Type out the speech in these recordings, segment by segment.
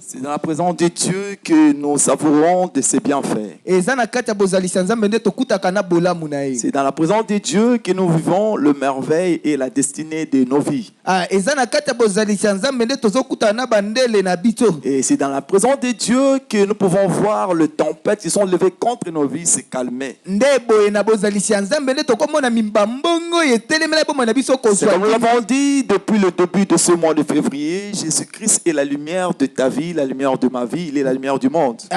C'est dans la présence de Dieu que nous savourons de ses bienfaits. C'est dans la présence de Dieu que nous vivons le merveille et la destinée de nos vies. Et c'est dans la présence de Dieu que nous pouvons voir les tempêtes qui sont levées contre nos vies se calmer. C'est comme nous l'avons dit depuis le début de ce mois de février, Jésus-Christ est la lumière de ta vie, la lumière de ma vie, il est la lumière du monde. Et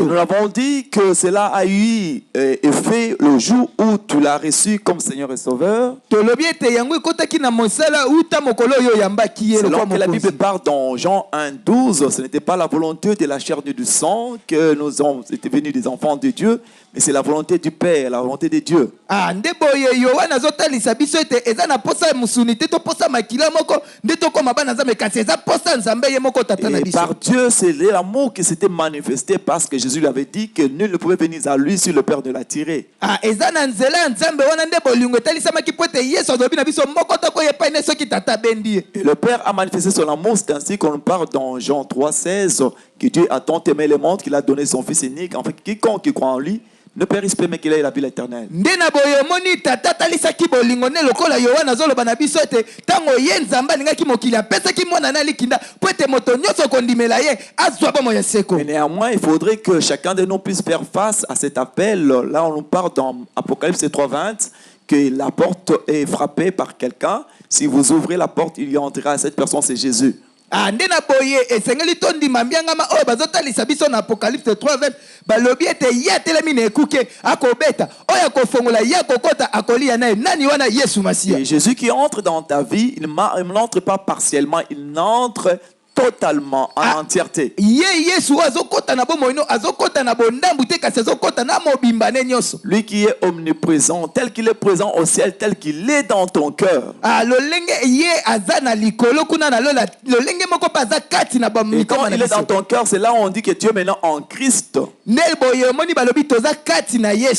nous avons dit que cela a eu effet le jour où tu l'as reçu comme Seigneur et Sauveur. Selon que la Bible parle dans Jean 1,12, ce n'était pas la volonté de la chair ni du sang que nous sommes devenus des enfants de Dieu, mais c'est la volonté du Père, la volonté de Dieu. Et par Dieu, c'est l'amour qui s'était manifesté parce que Jésus lui avait dit que nul ne pouvait venir à lui si le Père ne l'attirait. Et le Père a manifesté son amour, c'est ainsi qu'on parle dans Jean 3,16 que Dieu a tant aimé le monde qu'il a donné son Fils unique. En fait, quiconque qui croit en lui ne périsse pas, mais qu'il ait la vie éternelle. Mais néanmoins, il faudrait que chacun de nous puisse faire face à cet appel. Là, on nous parle dans Apocalypse 3,20 que la porte est frappée par quelqu'un. Si vous ouvrez la porte, il y entrera. Cette personne, c'est Jésus. Apocalypse 3:20 et Jésus qui entre dans ta vie, il n'entre pas partiellement, il entre totalement en entièreté. Lui qui est omniprésent, tel qu'il est présent au ciel, tel qu'il est dans ton cœur. Et quand il est dans ton cœur, c'est là où on dit que Dieu est maintenant en Christ.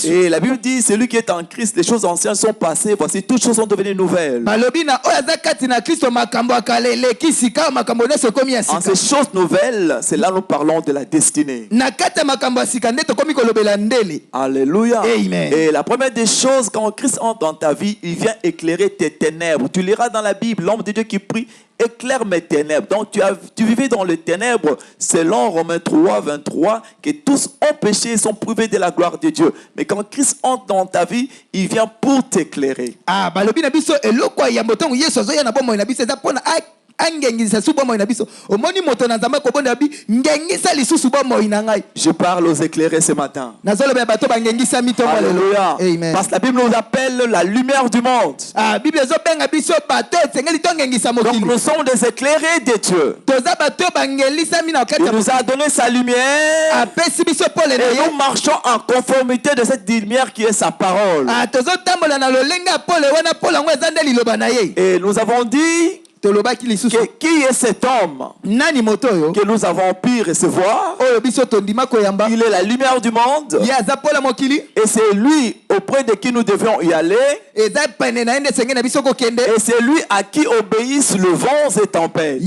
Et la Bible dit, celui qui est en Christ, les choses anciennes sont passées, voici toutes choses sont devenues nouvelles. En ces choses nouvelles, c'est là où nous parlons de la destinée. Alléluia. Amen. Et la première des choses, quand Christ entre dans ta vie, il vient éclairer tes ténèbres. Tu liras dans la Bible, l'homme de Dieu qui prie, éclaire mes ténèbres. Donc tu vivais dans les ténèbres, selon Romains 3:23, que tous ont péché et sont privés de la gloire de Dieu. Mais quand Christ entre dans ta vie, il vient pour t'éclairer. Je parle aux éclairés ce matin. Alléluia. Amen. Parce que la Bible nous appelle la lumière du monde. Donc nous sommes des éclairés de Dieu. Il nous a donné sa lumière et nous marchons en conformité de cette lumière qui est sa parole. Et nous avons dit qui est cet homme que nous avons pu recevoir? Il est la lumière du monde. Et c'est lui auprès de qui nous devions y aller. Et c'est lui à qui obéissent le vent et tempêtes.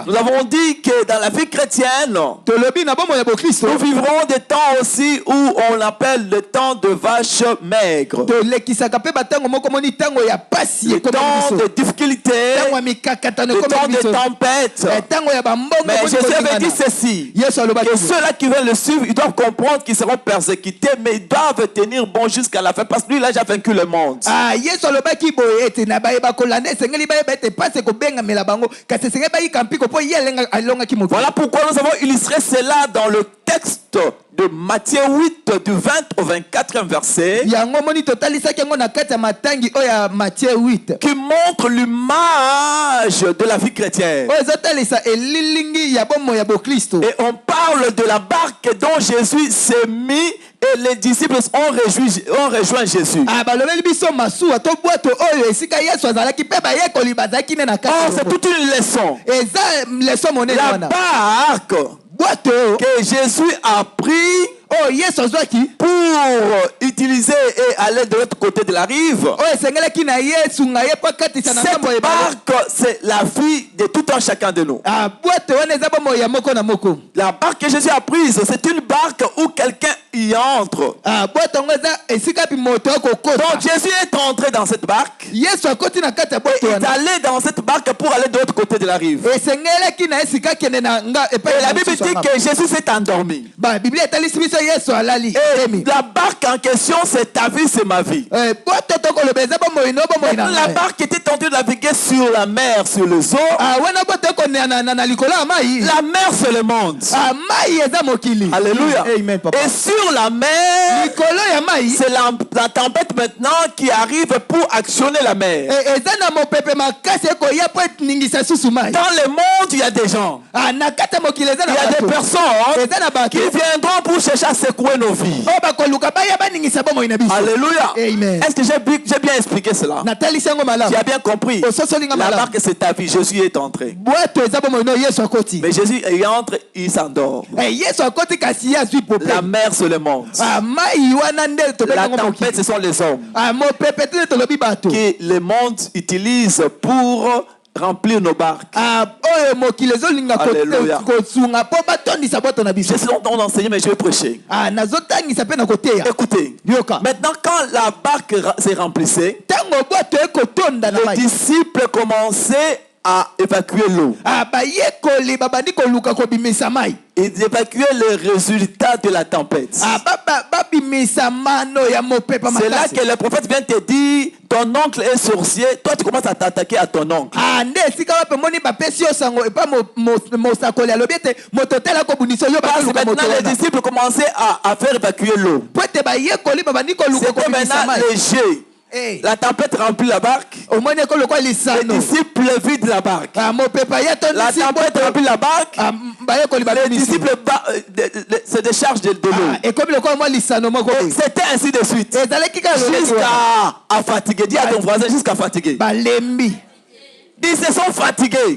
Nous avons dit que dans la vie chrétienne, nous vivrons des temps aussi où on appelle le temps de vaches maigres. Le temps de difficultés, le temps de tempêtes. Mais Jésus avait dit ceci, que ceux-là qui veulent le suivre, ils doivent comprendre qu'ils seront persécutés, mais ils doivent tenir bon jusqu'à la fin, parce que lui, là, j'ai vaincu le monde. Voilà pourquoi nous avons illustré cela dans le texte de Matthieu 8, du 20 au 24e verset, qui montre l'image de la vie chrétienne. Et on parle de la barque dont Jésus s'est mis et les disciples ont rejoint Jésus. Oh, c'est toute une leçon. La barque que Jésus a pris pour utiliser et aller de l'autre côté de la rive. Cette barque, c'est la vie de tout un chacun de nous. La barque que Jésus a prise, c'est une barque où quelqu'un y entre. Donc Jésus est entré dans cette barque. Il est allé dans cette barque pour aller de l'autre côté de la rive. Et la Bible dit que Jésus s'est endormi. Et la barque en question, c'est ta vie, c'est ma vie. La barque était en train de naviguer sur la mer, sur les eaux. La mer, c'est le monde. Alléluia. Et sur la mer, c'est la tempête maintenant qui arrive pour actionner la mer. Dans le monde, il y a des gens. Il y a des personnes qui viendront pour chercher à secouer nos vies. Alléluia. Est-ce que j'ai bien expliqué cela? Tu as bien compris? La barque, c'est ta vie. Jésus est entré. Mais Jésus entre, il s'endort. La mer, c'est le monde. La tempête, ce sont les hommes que le monde utilise pour remplir nos barques. Alléluia. Je suis longtemps d'enseigner, mais je vais prêcher. Écoutez, maintenant quand la barque s'est remplissée, les disciples commençaient à évacuer l'eau. Ils évacuaient les résultats de la tempête. C'est là que le prophète vient te dire, ton oncle est sorcier, toi tu commences à t'attaquer à ton oncle. Parce que maintenant les disciples commençaient à faire évacuer l'eau. C'était maintenant léger. La tempête remplit la barque. Les disciples vident la barque. La tempête remplit la barque. Les disciples se déchargent de l'eau. C'était ainsi de suite. Jusqu'à fatiguer. Dis à ton voisin, jusqu'à fatiguer. Ils se sont fatigués.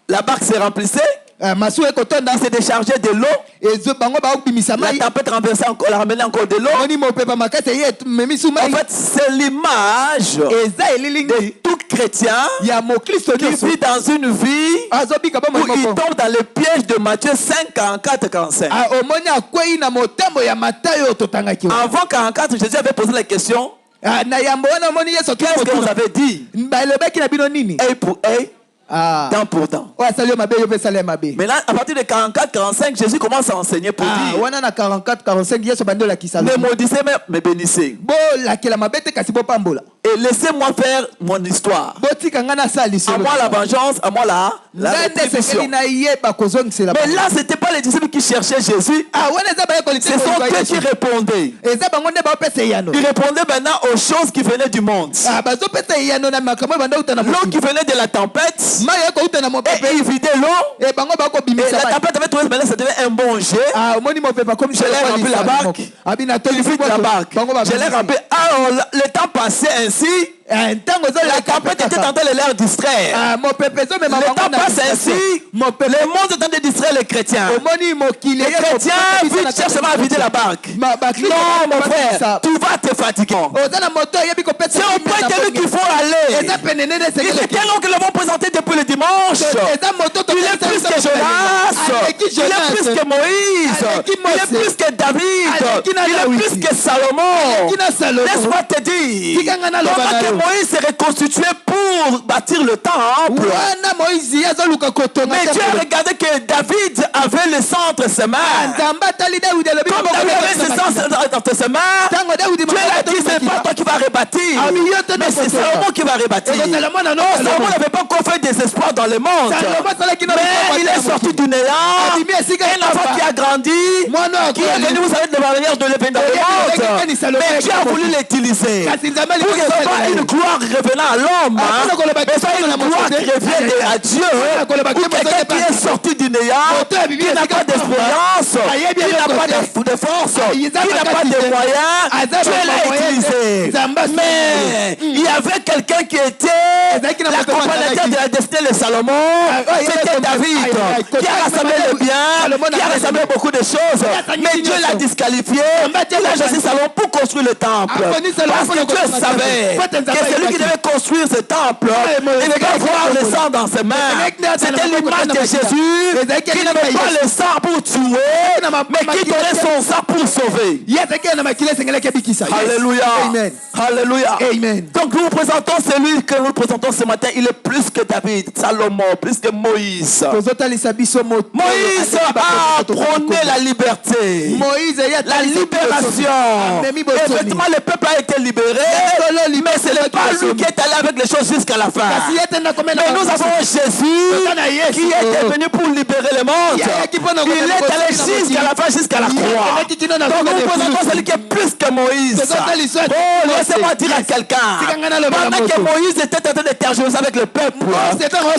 La barque s'est remplissée. Il s'est déchargé de l'eau. La tempête ramenait encore de l'eau. En fait, c'est l'image de tout chrétien qui vit dans une vie où il tombe dans le piège de Matthieu 5, 44, 45. Avant 44, Jésus avait posé la question: qu'est-ce que vous avez dit? Œil pour œil, dent pour dent. Mais là, à partir de 44-45, Jésus commence à enseigner pour dire: ne maudissez, mais bénissez. Et laissez-moi faire mon histoire. À moi la vengeance, à moi la rétribution. Mais là, ce n'était pas les disciples qui cherchaient Jésus. Ce sont eux qui répondaient. Ils répondaient maintenant aux choses qui venaient du monde. L'eau qui venait de la tempête, et ils vidaient l'eau. Et la tempête avait trouvé, maintenant ça devait un bon jet. Je l'ai rempli la barque. Ils vident la barque. Je l'ai rempli. Alors, le temps passait ainsi. La tempête était en train de les distraire. Le temps passe ainsi. Le monde est en train de distraire les chrétiens. Les chrétiens cherchent à vider la barque. Non, mon frère, tu vas te fatiguer. C'est au point de lui qu'il faut aller. Il y a quelqu'un que nous avons présenté depuis le dimanche. Il est plus que Jonas. Il est plus que Moïse. Il est plus que David. Il est plus que Salomon. Laisse-moi te dire, comment que Moïse s'est reconstitué pour bâtir le temple. Mais Dieu a regardé que David avait le centre semeur. Comme David avait le centre semeur, Dieu a dit: c'est pas toi qui vas va rebâtir. Mais c'est Salomon qui va rebâtir. Salomon n'avait pas encore fait des espoirs dans le monde. Mais il est sorti du néant. Un enfant qui a grandi, qui est venu, vous savez, de la manière de lever dans le monde. Mais Dieu a voulu l'utiliser pour que ce soit une gloire revenant à l'homme. Mais c'est une gloire qui revient à Dieu. Pour quelqu'un qui est sorti du néant, qui n'a pas d'expérience, qui n'a pas de force, qui n'a pas de moyens, Dieu l'a utilisé. Mais il y avait quelqu'un qui était l'accompagnateur de la destinée de Salomon. C'était David, qui a rassemblé le bien, qui a rassemblé beaucoup de choses. Mais Dieu l'a disqualifié. Il a choisi Salomon pour construire le temple. Parce que Dieu savait que celui qui devait construire ce temple, il devait voir le sang dans ses mains. C'était l'image de Jésus qui n'avait pas le sang pour tuer, mais qui donnait son sang pour sauver. Alléluia. Amen. Alléluia. Amen. Donc nous présentons celui que nous présentons ce matin. Il est plus que David, Salomon, plus que Moïse. Moïse a prôné la liberté, la libération. Effectivement, le peuple a été libéré, mais ce n'est pas lui qui est allé avec les choses jusqu'à la fin. Mais nous avons Jésus qui est venu pour libérer le monde. Il est allé jusqu'à la fin, jusqu'à la croix. Donc nous présentons celui qui est plus que Moïse. Oh, laissez-moi dire à quelqu'un, pendant que Moïse était en train de tergiverser avec le peuple,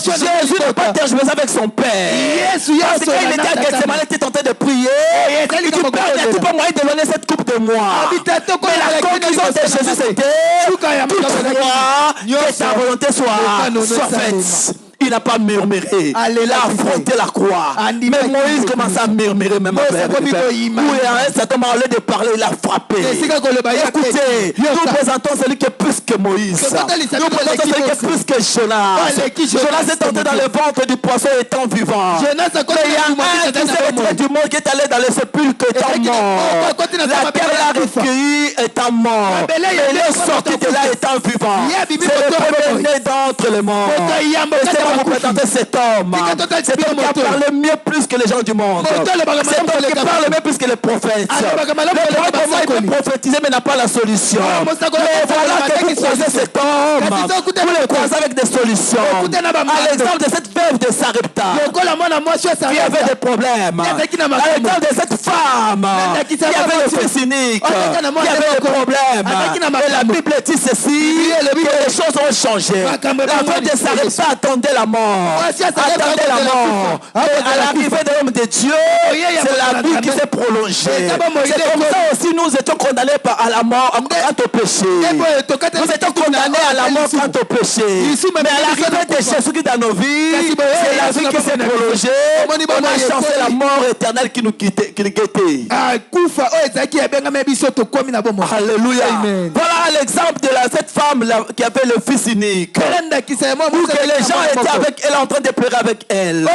Jésus n'a pas tergiversé avec son père. Parce qu'il était à Gethsemane, il était en train de prier. Il dit, Père, il n'y a tout pas moyen de donner cette coupe de moi. Mais la conclusion de Jésus, c'était, toutefois, que ta volonté soit faite. Il n'a pas murmuré. Il a affronté la croix. Mais Moïse commence à murmurer même avec le peuple. Où à un certain moment, au lieu de parler, il a frappé. Écoutez, nous présentons celui qui est plus que Moïse. Nous présentons celui qui est plus que Jonas. Jonas est entré dans le ventre du poisson étant vivant. Mais il y a un qui s'est retiré du monde qui est allé dans le sépulcre étant mort. La terre l'a recueilli étant mort. Mais il est sorti de là étant vivant. C'est le premier né d'entre les morts. Vous présentez cet homme. C'est lui qui a parlé mieux plus que les gens du monde. C'est lui qui parle mieux plus que les prophètes. Le prophète, comment il peut prophétiser mais n'a pas la solution. Mais voilà que vous croisez cet homme. Vous le croisez avec des solutions. À l'exemple de cette veuve de Sarepta qui avait des problèmes. À l'exemple de cette femme qui avait le fils unique, qui avait des problèmes. Et la Bible dit ceci, que les choses ont changé. La veuve de Sarepta attendait la mort. Attendez la mort. Mais à l'arrivée de l'homme de Dieu, c'est la vie qui s'est prolongée. C'est comme ça aussi nous étions condamnés à la mort quant au péché. Nous étions condamnés à la mort quant au péché. Mais à l'arrivée de Jésus-Christ dans nos vies, c'est la vie qui s'est prolongée. On a chancé la mort éternelle qui nous guettait. Alléluia. Voilà l'exemple de cette femme qui avait le fils unique. Où que les gens étaient avec elle en train de pleurer avec elle.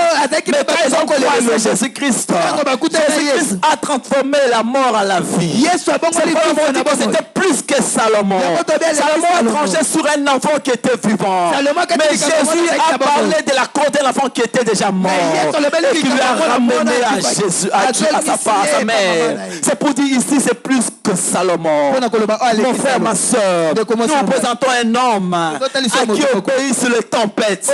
Mais quand ils ont croisé Jésus-Christ, Jésus-Christ a transformé la mort à la vie. C'était plus que Salomon. Salomon a tranché sur un enfant qui était vivant. Mais Jésus a parlé de la cause d'un enfant qui était déjà mort et qui lui a ramené à Jésus, à Dieu, à sa mère. C'est pour dire ici, c'est plus que Salomon. Mon frère, ma soeur, nous présentons un homme à qui obéit sur les tempêtes.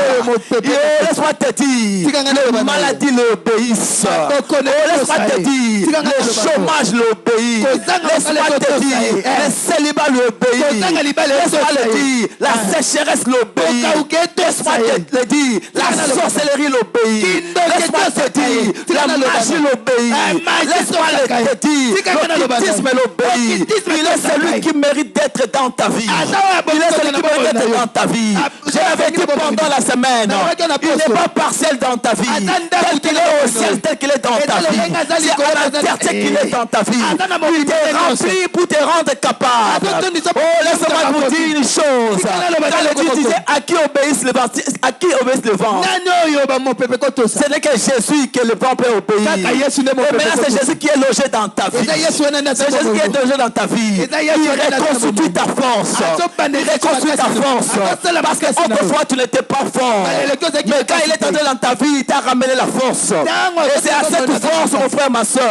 Laisse-moi te dire, les maladies l'obéissent. Laisse-moi te dire, le chômage l'obéit. Laisse-moi te dire, le célibat l'obéit. Laisse-moi te dire, la sécheresse l'obéit. Laisse-moi te dire, la sorcellerie l'obéit. Laisse-moi te dire, la magie l'obéit. Laisse-moi te dire, l'occultisme l'obéit. Il est celui qui mérite d'être dans ta vie. Il est celui qui mérite d'être dans ta vie. Je l'avais dit pendant la semaine. Il n'est pas partiel dans ta vie. Tel qu'il est au ciel, tel qu'il est dans ta vie. C'est à la terre tel qu'il est dans ta vie. Il t'est rempli pour te rendre capable. Oh, laisse-moi vous dire une chose. Quand Dieu disait à qui obéisse le vent, à qui obéisse le vent, ce n'est que Jésus que le vent peut obéir. Et maintenant, c'est Jésus qui est logé dans ta vie. C'est Jésus qui est logé dans ta vie. Il reconstitue ta force. Il reconstruit ta force. Parce qu'autrefois, tu n'étais pas fort. Mais quand il est entré dans ta vie, il t'a ramené la force. Et c'est à cette force, mon frère, ma soeur,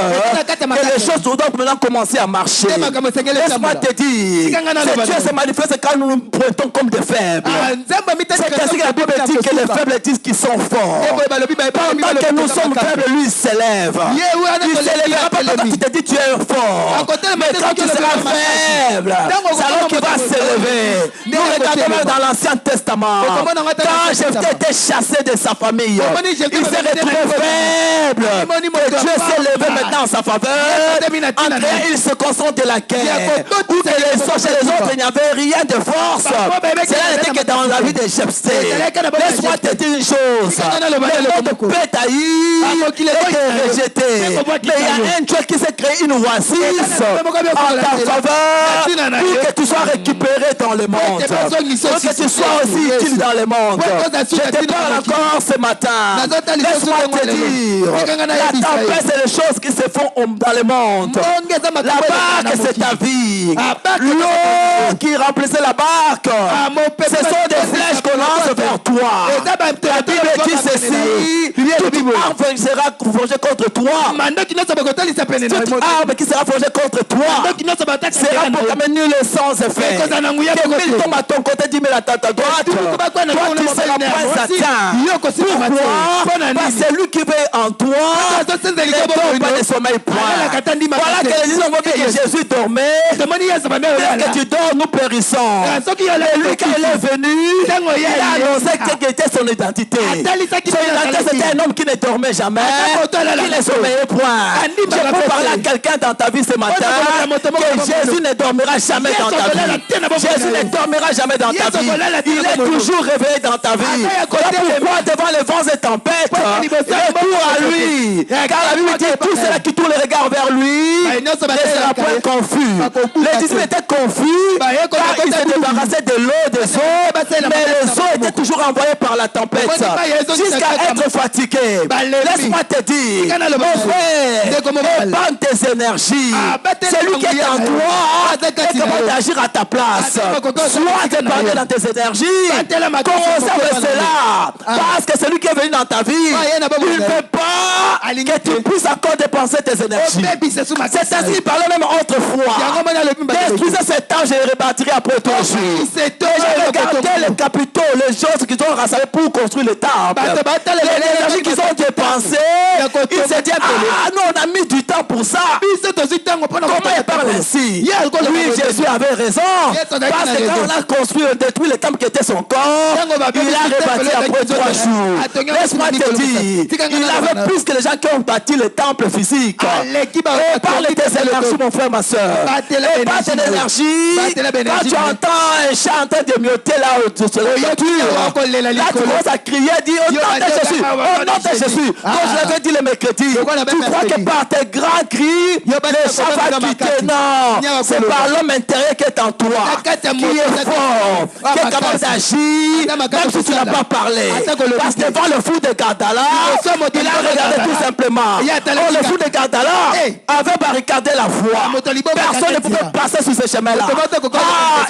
que les choses doivent maintenant commencer à marcher. Laisse-moi te dire, cette Dieu se manifeste quand nous nous pointons comme des faibles. C'est ainsi que la Bible dit que les faibles disent qu'ils sont forts. Pendant que nous sommes faibles, lui il s'élève. Il s'élèvera pas quand tu te dis tu es fort. Mais quand tu seras faible, c'est alors qu'il va s'élever. Nous regardons même dans l'Ancien Testament. Quand Jephthé était chassé de sa famille, il s'est retrouvé faible. Et Dieu s'est levé maintenant en sa faveur. André, il se concentre de la guerre. Où que les autres, chez les autres, il n'y avait rien de force. Cela n'était que dans la vie de Jephthé. Laisse-moi te dire une chose. Le monde peut taillir et te rejeter. Mais il y a un Dieu qui s'est créé une oasis en ta faveur pour que tu sois récupéré dans le monde. Pour que tu sois aussi utile dans le monde. Je te parle encore ce matin. Laisse-moi te dire. La tempête, c'est les choses qui se font dans le monde. La barque, c'est ta vie. L'eau qui remplissait la barque, ce sont des flèches qu'on lance vers toi. La Bible dit ceci. Toute arme sera forgée contre toi. Toute arme qui sera forgée contre toi sera proclamée nulle sans effet. Que 1000 tombent à ton côté, 10 000 à ta droite. Toi, tu seras point Satan. Pourquoi? Parce que celui qui veut en toi ne dort pas de sommeil point. Voilà que les gens voient que Jésus dormait. Dès que tu dors, nous périssons. Et lui, quand il est venu, il a annoncé quelle était son identité. Son identité, c'était un homme qui ne dormait jamais, qui ne sommeillait point. Je peux parler à quelqu'un dans ta vie ce matin que Jésus ne dormira jamais dans ta vie. Jésus ne dormira jamais dans ta vie. Il est toujours réveillé dans ta vie. Pourquoi devant les vents et tempêtes, retour à lui. Car la Bible dit tout cela qui tourne le regard vers lui ne sera point confus. Les disciples étaient confus car ils se débarrassaient de l'eau, des eaux, mais les eaux étaient toujours envoyées par la tempête jusqu'à être fatigués. Laisse-moi te dire, mon frère, épargne tes énergies. Celui qui est en toi est capable d'agir à ta place. Sois dépendant dans tes énergies. Conserve cela. Parce que celui qui est venu dans ta vie, il ne peut pas que tu puisses encore dépenser tes énergies. C'est ainsi qu'il parlait même autrefois. Détruisez cet temps, je le rebâtirai après 3 jours. Et je regardais les capitaux, les choses qu'ils ont rassemblées pour construire le temple. Les énergies qu'ils ont dépensées, ils se disent, ah non, on a mis du temps pour ça. Comment il parle ainsi? Oui, Jésus avait raison. Parce que quand on a construit, on détruit le temple qui était son corps, il a rebâti après 3 jours. Laisse-moi te dire, il avait plus que les gens qui ont bâti le temple physique. Et parle de tes énergies, mon frère, ma soeur. Et parle de l'énergie. Quand tu entends un chant en train de miauter là où tu là tu commences à crier, dis au nom de Jésus, au nom de Jésus. Quand je l'avais dit le mercredi, tu crois que par tes grands cris, le chant va quitter. Non, c'est par l'homme intérieur qui est en toi, qui est fort, qui est capable d'agir, même si tu n'as pas parlé. Parce que devant le fou de Gadara, il a regardé tout simplement. Le fou de Gadara avait barricadé la voie. Personne ne pouvait passer sur ce chemin-là.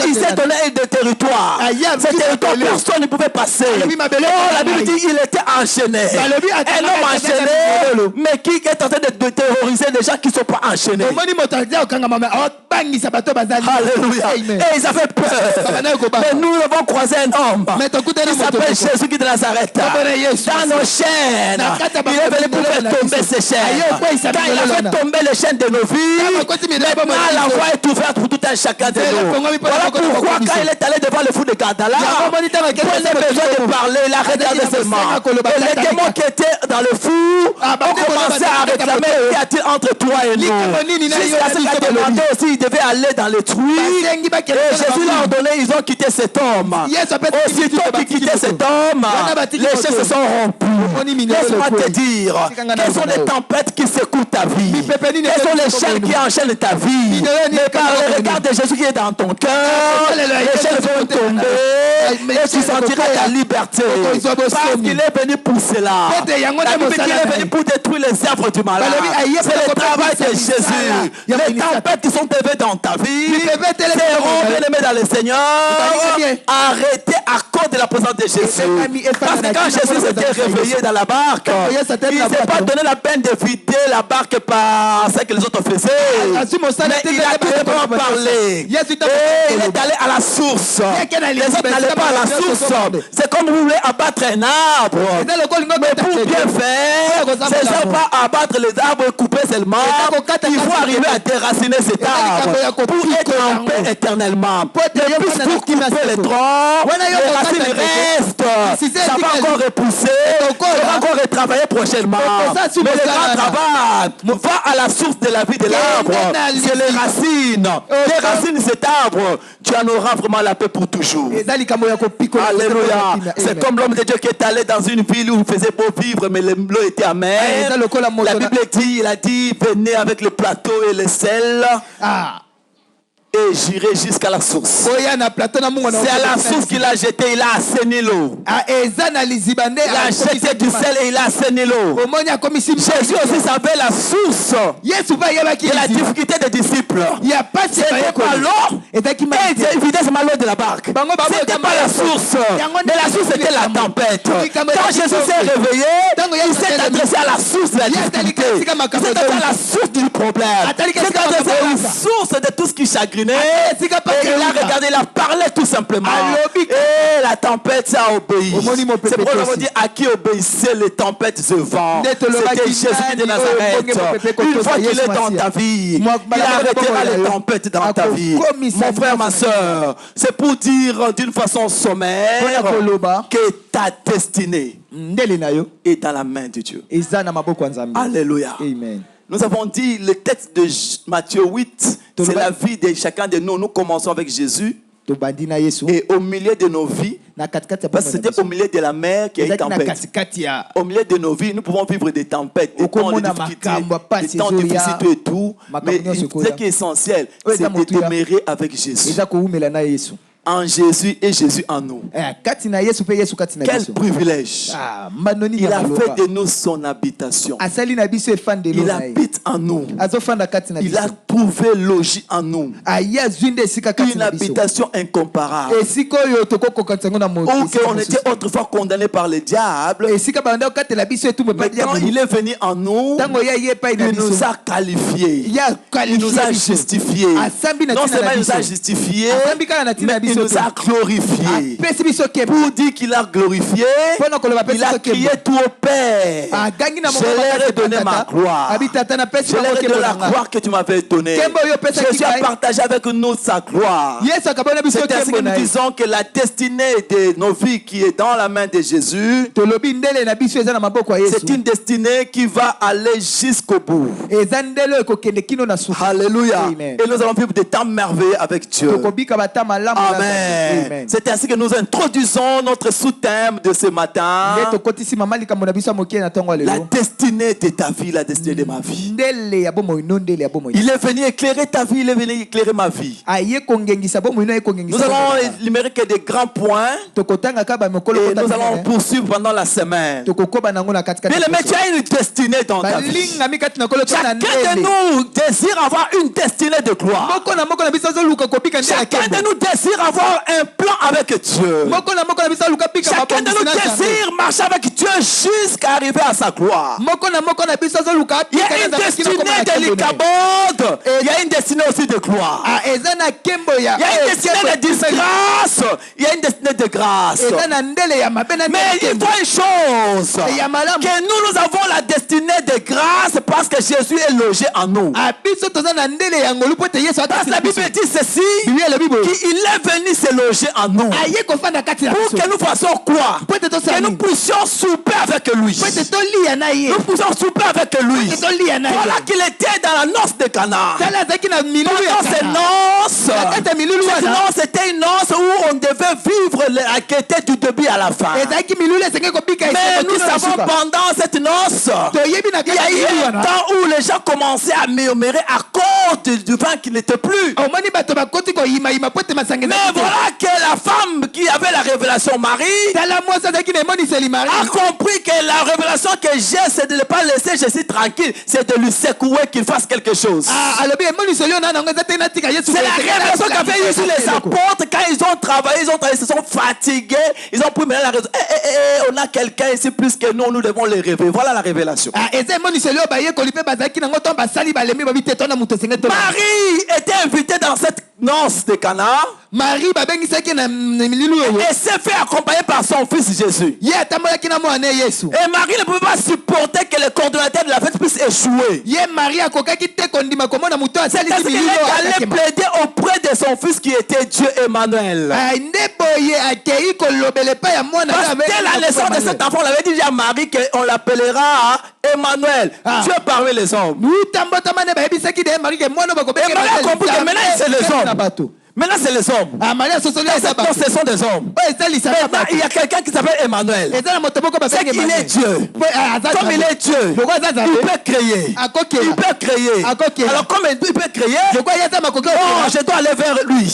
Il s'est donné des territoires. Ces territoires, personne ne pouvait passer. La Bible dit qu'il était enchaîné. Un homme enchaîné, mais qui est en train de terroriser des gens qui ne sont pas enchaînés. Alléluia. Et ils avaient peur. Mais nous avons croisé un homme qui s'appelle Jésus qui de Nazareth. Dans nos chaînes, il est venu pour faire tomber ces chaînes. Quand il a fait tomber les chaînes de nos vies, maintenant la voie est ouverte pour tout un chacun de nous. Voilà pourquoi quand il est allé devant le fou de Gadara, il n'a besoin de parler, il a regardé seulement. Et les démons qui étaient dans le fou ont commencé à réclamer qu'y a-t-il entre toi et nous. Jusqu'à ce qu'il a demandé aussi, il devait aller dans le truie. Et Jésus leur a donné, ils ont quitté cet homme. Aussitôt qu'ils quittaient cet homme, les chaînes se sont rompues. Laisse-moi te dire, quelles sont les tempêtes qui secouent ta vie? Quelles sont les chaînes qui enchaînent ta vie? Mais par le regard de Jésus qui est dans ton cœur, les chaînes vont tomber. et tu sentiras ta liberté. Parce qu'il est venu pour cela. La Bible dit qu'il est venu pour détruire les œuvres du malade. C'est le travail de Jésus. Les tempêtes qui sont élevées dans ta vie seront bien-aimés dans le Seigneur. Arrêtez à cause de la présence de Jésus. Parce que quand Jésus s'était réveillé dans la barque, il ne s'est pas donné la peine de vider la barque par ce que les autres faisaient. Mais il a tout simplement parlé. Et il est allé à la source. Les autres n'allaient pas à la source. C'est comme vous voulez abattre un arbre. Mais pour bien faire, c'est ça pas abattre les arbres et couper seulement. Il faut arriver à déraciner cet arbre pour être en paix éternellement. Et puis pour couper les troncs, les racines restent. Ça va encore repousser. Ça va encore retravailler prochainement. Mais le grand travail va à la source de la vie de l'arbre. C'est les racines. Les racines de cet arbre, tu en auras vraiment la paix pour toujours. Alléluia. C'est comme l'homme de Dieu qui est allé dans une ville où il faisait beau vivre, mais l'eau était amère. La Bible dit, il a dit, venez avec le plateau et le sel. Et j'irai jusqu'à la source. C'est à la source qu'il a jeté, il a assaini l'eau. Il a jeté du sel et il a assaini l'eau. Jésus aussi savait la source de la difficulté des disciples. C'était pas l'eau. Et il vidait seulement l'eau de la barque. C'était pas la source. Mais la source était la tempête. Quand Jésus s'est réveillé, il s'est adressé à la source de la difficulté. Il s'est adressé à la source du problème. Il s'est adressé à la source de tout ce qui chagrine. Et il a regardé, il a parlé tout simplement. Et la tempête, ça a obéi. C'est pourquoi on dit à qui obéissait les tempêtes, ce vent. C'était Jésus de Nazareth. Une fois qu'il est dans ta vie, il arrêtera les tempêtes dans ta vie. Mon frère, ma soeur, c'est pour dire d'une façon sommaire que ta destinée est dans la main de Dieu. Alléluia. Amen. Nous avons dit le texte de Matthieu 8, c'est la vie de chacun de nous. Nous commençons avec Jésus. Et au milieu de nos vies, parce que c'était au milieu de la mer qu'il y a eu tempête. Au milieu de nos vies, nous pouvons vivre des tempêtes, des temps de difficulté, des temps difficiles et tout. Mais ce qui est essentiel, c'est de demeurer avec Jésus. En Jésus et Jésus en nous. Quel privilège. Il a fait de nous son habitation. Il habite en nous. Il a trouvé logis en nous. Une habitation incomparable. Où on était autrefois condamné par le diable. Mais quand il est venu en nous, il nous a qualifiés. Il nous a justifiés. Non seulement il nous a justifiés, mais il nous a glorifié. Pour dire qu'il a glorifié, il a crié tout au Père. Je leur ai donné ma gloire. Je leur ai donné la gloire que tu m'avais donnée. Jésus a partagé avec nous sa gloire. C'est ainsi que nous disons que la destinée de nos vies qui est dans la main de Jésus, c'est une destinée qui va aller jusqu'au bout. Alléluia. Et nous allons vivre des temps merveilleux avec Dieu. Amen. C'est ainsi que nous introduisons notre sous-thème de ce matin. La destinée de ta vie, la destinée de ma vie. Il est venu éclairer ta vie, il est venu éclairer ma vie. Nous allons énumérer que des grands points. Et nous allons poursuivre pendant la semaine. Mais tu as une destinée dans ta vie. Chacun de nous désire avoir une destinée de gloire. Chacun de nous désire avoir un plan avec Dieu. Chacun de nous désire marcher avec Dieu jusqu'à arriver à sa gloire. Il y a une destinée de l'Ikabod. Il y a une destinée aussi de gloire. Il y a une destinée de disgrâce. Il y a une destinée de grâce. Mais il faut une chose, que nous avons la destinée de grâce parce que Jésus est logé en nous. Parce que la Bible dit ceci, qu'il est venu se loger en nous. Pour que nous fassions quoi? Que nous puissions souper avec lui. Nous puissions souper avec lui. Voilà qu'il était dans la noce de Cana. Pendant ces noces, c'était une noce où on devait vivre la gaieté du début à la fin. Mais nous savons pendant cette noce, il y a eu un temps où les gens commençaient à murmurer à cause du vin qui n'était plus. Mais voilà que la femme qui avait la révélation. Marie a compris que la révélation que j'ai, c'est de ne pas laisser Jésus tranquille, c'est de lui secouer qu'il fasse quelque chose. C'est la révélation qu'avaient eu sur les apôtres quand ils ont travaillé, ils se sont fatigués, ils ont pris maintenant la raison. On a quelqu'un ici plus que nous, nous devons les révéler. Voilà la révélation. Marie était invitée dans cette noce de Cana. Marie et s'est fait accompagner par son fils Jésus. Et Marie ne pouvait pas supporter que le coordonnateur de la fête puisse échouer. C'est parce qu'elle allait plaider auprès de son fils qui était Dieu Emmanuel. Parce dès la naissance de cet enfant, on avait dit à Marie qu'on l'appellera Emmanuel, Dieu parmi les hommes. Et Marie a compris que maintenant c'est les hommes. Maintenant c'est les hommes. Ce sont des hommes. Maintenant il y a quelqu'un qui s'appelle Emmanuel. C'est qu'il est Dieu. Comme il est Dieu, il peut créer. Il peut créer. Alors comme il peut créer, je dois aller vers lui.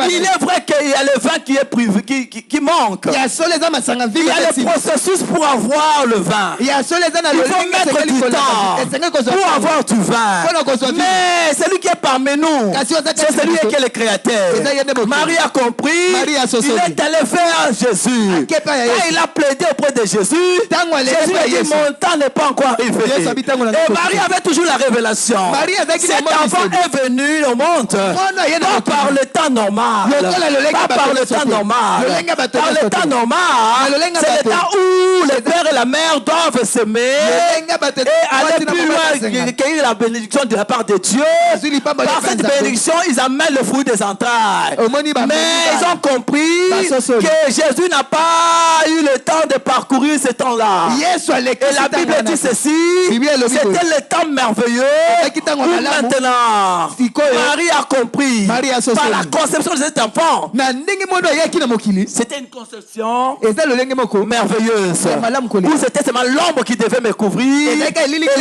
Il est vrai qu'il y a le vin qui est privé, qui manque. Il y a le processus pour avoir le vin. Il faut mettre du temps pour avoir du vin. Mais celui qui est parmi nous, c'est celui qui est le créateur. Marie a compris. Il est allé vers Jésus. Quand il a plaidé auprès de Jésus, Jésus a dit mon temps n'est pas encore arrivé. Et Marie avait toujours la révélation. Cet enfant est venu au monde pas par le temps normal. Pas par le temps normal. Par le temps normal, c'est le temps où le père et la mère doivent s'aimer et aller plus loin, cueillir la bénédiction de la part de Dieu. Par cette bénédiction, ils amènent le fruit des entrailles. Mais ils ont compris que Jésus n'a pas eu le temps de parcourir ce temps-là. Et la Bible dit ceci, c'était le temps merveilleux où maintenant Marie a compris par la conception de cet enfant. C'était une conception merveilleuse où c'était seulement l'ombre qui devait me couvrir et les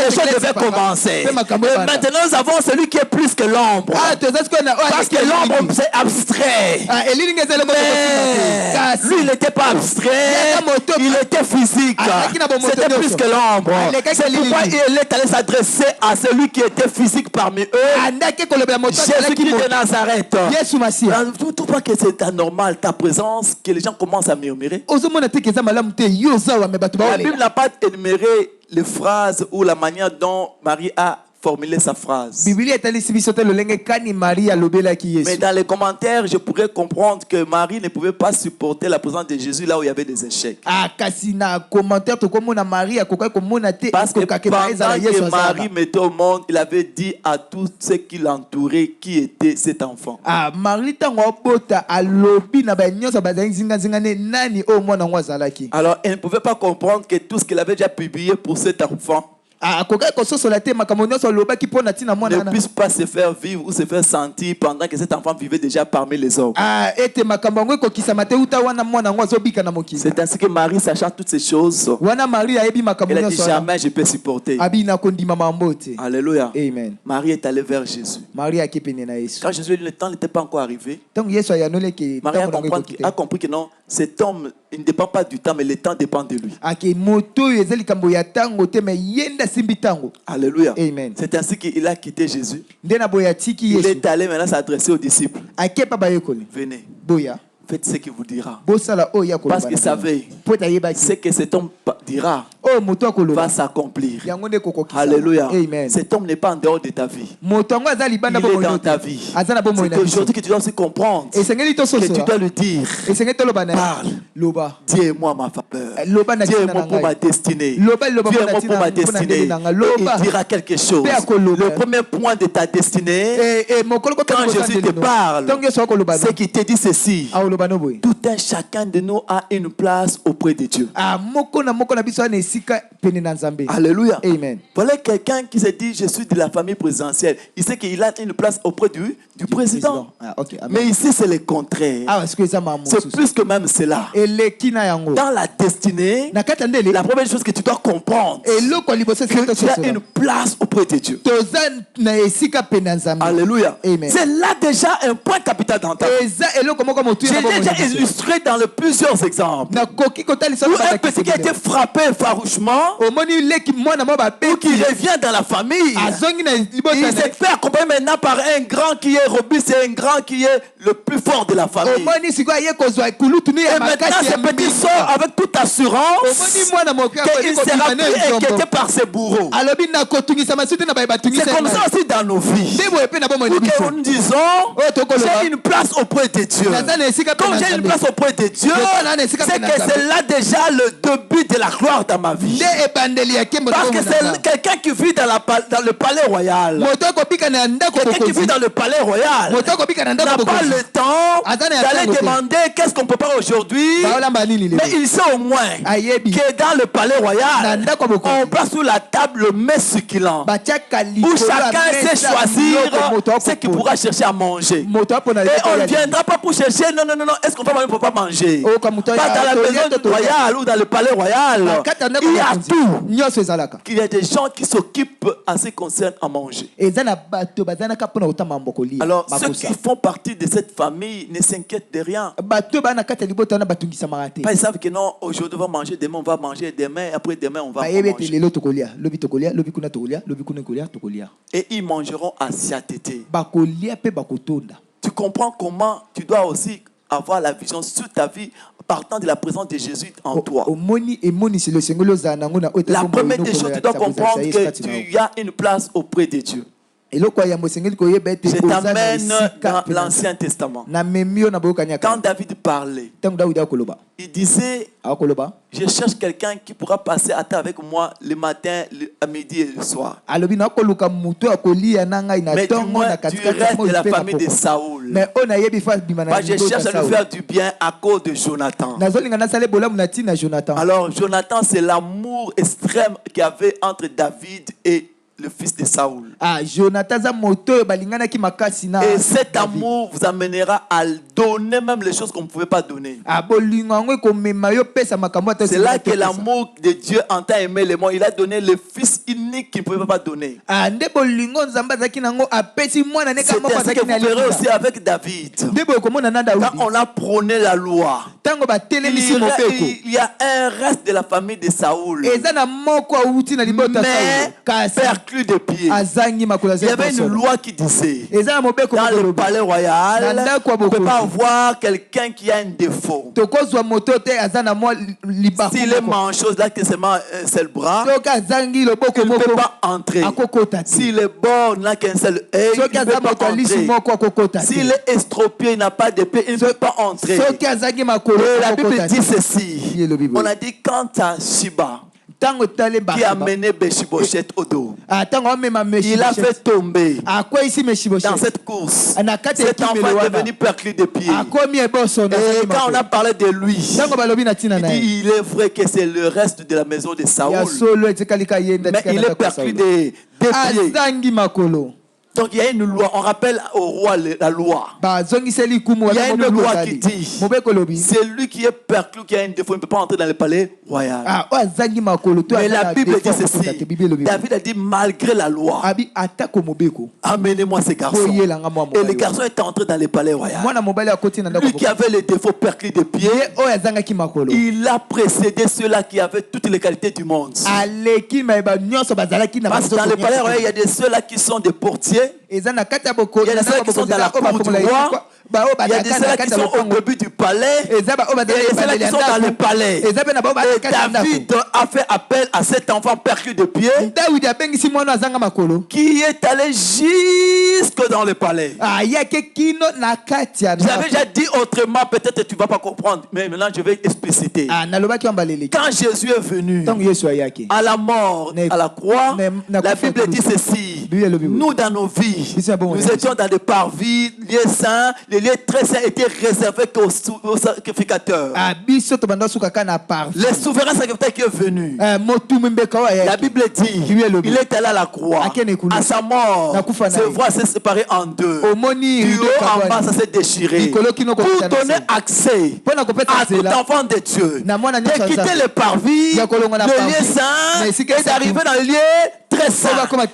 choses devaient commencer. Et maintenant nous avons celui qui est plus que l'ombre. Parce que l'ombre c'est abstrait. Mais lui il n'était pas abstrait, il était physique. C'était plus que l'ombre. C'est pourquoi il est allé s'adresser à celui qui était physique parmi eux. Jésus-Christ de Nazareth. Tu ne trouves pas que c'est anormal ta présence, que les gens commencent à murmurer? La Bible n'a pas énuméré les phrases ou la manière dont Marie a formuler sa phrase. Mais dans les commentaires, je pourrais comprendre que Marie ne pouvait pas supporter la présence de Jésus là où il y avait des échecs. Parce que pendant que Marie mettait au monde, il avait dit à tous ceux qui l'entouraient qui était cet enfant. Alors, elle ne pouvait pas comprendre que tout ce qu'il avait déjà publié pour cet enfant ne puisse pas se faire vivre ou se faire sentir pendant que cet enfant vivait déjà parmi les hommes. C'est ainsi que Marie, sachant toutes ces choses, elle a dit jamais je peux supporter. Alléluia. Amen. Marie est allée vers Jésus. Quand Jésus, le temps n'était pas encore arrivé, Marie a compris que non, cet homme, il ne dépend pas du temps, mais le temps dépend de lui. Alléluia. Amen. C'est ainsi qu'il a quitté Jésus. Il est allé maintenant s'adresser aux disciples. Venez. Faites ce qu'il vous dira. Parce qu'il savait ce que cet homme dira va s'accomplir. Alléluia. Amen. Cet homme n'est pas en dehors de ta vie. Il est dans ta vie. C'est aujourd'hui que tu dois aussi comprendre que tu dois lui dire parle. Dis-moi ma faveur. Dis-moi pour ma destinée. Dis-moi pour ma destinée. Il dira quelque chose. Le premier point de ta destinée, quand Jésus te parle, c'est qu'il te dit ceci. Tout un chacun de nous a une place auprès de Dieu. Alléluia. Amen. Voilà quelqu'un qui se dit je suis de la famille présidentielle. Il sait qu'il a une place auprès du président. Mais ici c'est le contraire. C'est plus que même cela. Dans la destinée, la première chose que tu dois comprendre, que tu as une place auprès de Dieu. Alléluia. C'est là déjà un point capital dans ta vie. J'ai déjà illustré dans plusieurs exemples. Où un petit qui a été frappé farouchement, ou qui revient dans la famille, il s'est fait accompagner maintenant par un grand qui est robuste et un grand qui est le plus fort de la famille. Et maintenant ce petit sort avec toute assurance qu'il sera plus inquiété par ses bourreaux. C'est comme ça aussi dans nos vies. Où nous disons, j'ai une place auprès de Dieu. Comme j'ai une place auprès de Dieu, c'est que c'est là déjà le début de la gloire dans ma vie. Parce que c'est quelqu'un qui vit dans le palais royal. Quelqu'un qui vit dans le palais royal n'a pas le temps d'aller demander qu'est-ce qu'on peut pas aujourd'hui. Mais il sait au moins que dans le palais royal, on place sous la table le mets succulent, où chacun sait choisir ce qu'il pourra chercher à manger. Et on ne viendra pas pour chercher, non, est-ce qu'on peut manger, on ne peut pas manger. Pas dans la maison royale ou dans le palais royal, il y a tout. Il y a des gens qui s'occupent à ce qui concerne à manger. Alors ceux qui font partie de cette famille ne s'inquiètent de rien. Ils savent que non, aujourd'hui on va manger, demain on va manger, demain, après demain on va manger. Et ils mangeront à satiété. Tu comprends comment tu dois aussi avoir la vision sur ta vie partant de la présence de Jésus en toi. La première des choses, tu dois comprendre que tu as une place auprès de Dieu. Je t'amène dans l'Ancien Testament. Quand David parlait, il disait, je cherche quelqu'un qui pourra passer à table avec moi le matin, à midi et le soir. Mais du moins, tu restes de la famille de Saoul. Je cherche à lui faire du bien à cause de Jonathan. Alors Jonathan, c'est l'amour extrême qu'il y avait entre David et le fils de Saoul. Et cet amour vous amènera à donner même les choses qu'on ne pouvait pas donner. C'est là que l'amour de Dieu entend aimer le monde. Il a donné le fils unique qu'il ne pouvait pas donner. C'est ce que vous verrez aussi avec David. Quand on a prôné la loi, il y a un reste de la famille de Saoul, mais perclus de pied. Il y avait une loi qui disait, dans le palais royal, on ne peut pas avoir quelqu'un qui a un défaut. S'il est manchose, là, c'est le bras, il ne peut pas entrer. S'il est bon, il n'a qu'un seul œil, il ne peut pas entrer. S'il est estropié, il n'a pas de pied, il ne peut pas entrer. Et la Bible dit ceci. On a dit quand à Shiba, qui a mené Beshibosheth au dos, il a fait tomber dans cette course. Cet enfant est devenu perclus de pied. Et quand on a parlé de lui, il dit il est vrai que c'est le reste de la maison de Saoul, mais il est perclus de pied. Donc il y a une loi, on rappelle au roi la loi. Il y a une loi qui dit, c'est lui qui est perclus, qui a une défaut, il ne peut pas entrer dans le palais royal. Mais la Bible dit ceci, David a dit malgré la loi, amenez-moi ces garçons. Et les garçons étaient entrés dans le palais royal. Lui qui avait les défauts perclus de pied, il a précédé ceux-là qui avaient toutes les qualités du monde. Parce que dans le palais royal, il y a de ceux-là qui sont des portiers. Il y a des ceux qui sont dans la cour du roi. Il y a des ceux qui sont au début du palais. Et il y a ceux qui sont dans le palais. Et David a fait appel à cet enfant perclus de pied qui est allé jusque dans le palais. J'avais déjà dit autrement, peut-être tu ne vas pas comprendre, mais maintenant je vais expliciter. Quand Jésus est venu à la mort, à la croix, la Bible dit ceci. Nous dans nos vies, nous étions dans des parvis, lieux saints, les lieux très saints étaient réservés aux sacrificateurs. Les souverains sacrificateurs qui est venu. La Bible dit, il est allé à la croix. À sa mort, ses voix s'est séparées en deux. Du haut en bas, ça s'est déchiré. Pour donner accès à tout enfant de Dieu. De quitter le parvis, le lieu saint, et d'arriver dans le lieu très saint.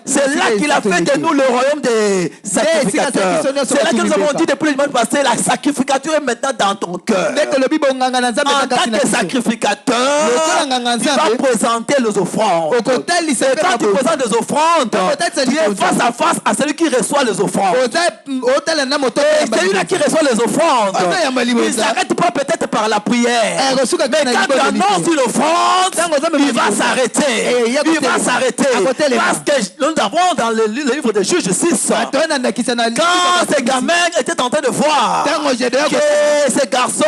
C'est là qu'il a fait de nous le royaume des sacrificateurs. C'est là que nous avons dit depuis le dimanche passé, la sacrificature est maintenant dans ton cœur. En tant que sacrificateur, tu vas présenter les offrandes. Et quand tu présentes les offrandes, tu es face à face à celui qui reçoit les offrandes. Et celui-là qui reçoit les offrandes, il ne s'arrête pas peut-être par la prière. Mais quand tu annonces une offrande, il va s'arrêter. Il va s'arrêter. Parce que nous avons dans le livre de Juges 6, quand ces gamins étaient en train de voir que ce garçon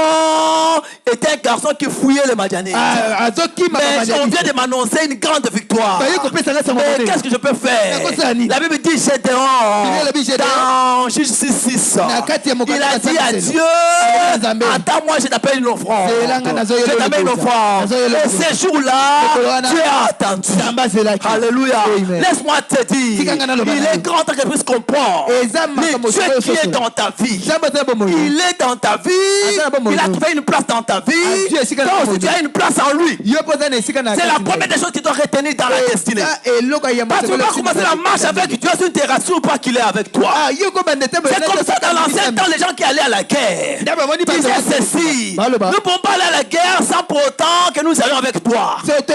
était un garçon qui fouillait les Madianites. Mais on vient de m'annoncer une grande victoire. Mais qu'est-ce que je peux faire? La Bible dit dans Juges 6, il a dit à Dieu, attends-moi, je t'appelle une offrande. Je t'appelle une offrande. Et ces jours-là, tu as attendu. Alléluia. Laisse-moi te dire, il est grand que tu puisses comprendre. Le Dieu qui est dans ta vie, il est dans ta vie, il a trouvé une place dans ta vie. Donc si tu as une place en lui, c'est la première des choses que tu dois retenir dans la destinée. Parce que tu vas commencer la marche avec Dieu sur une terrasse ou pas qu'il est avec toi. C'est comme ça dans l'ancien temps, les gens qui allaient à la guerre disaient ceci: nous ne pouvons pas aller à la guerre sans pour autant que nous allions avec toi. Si tu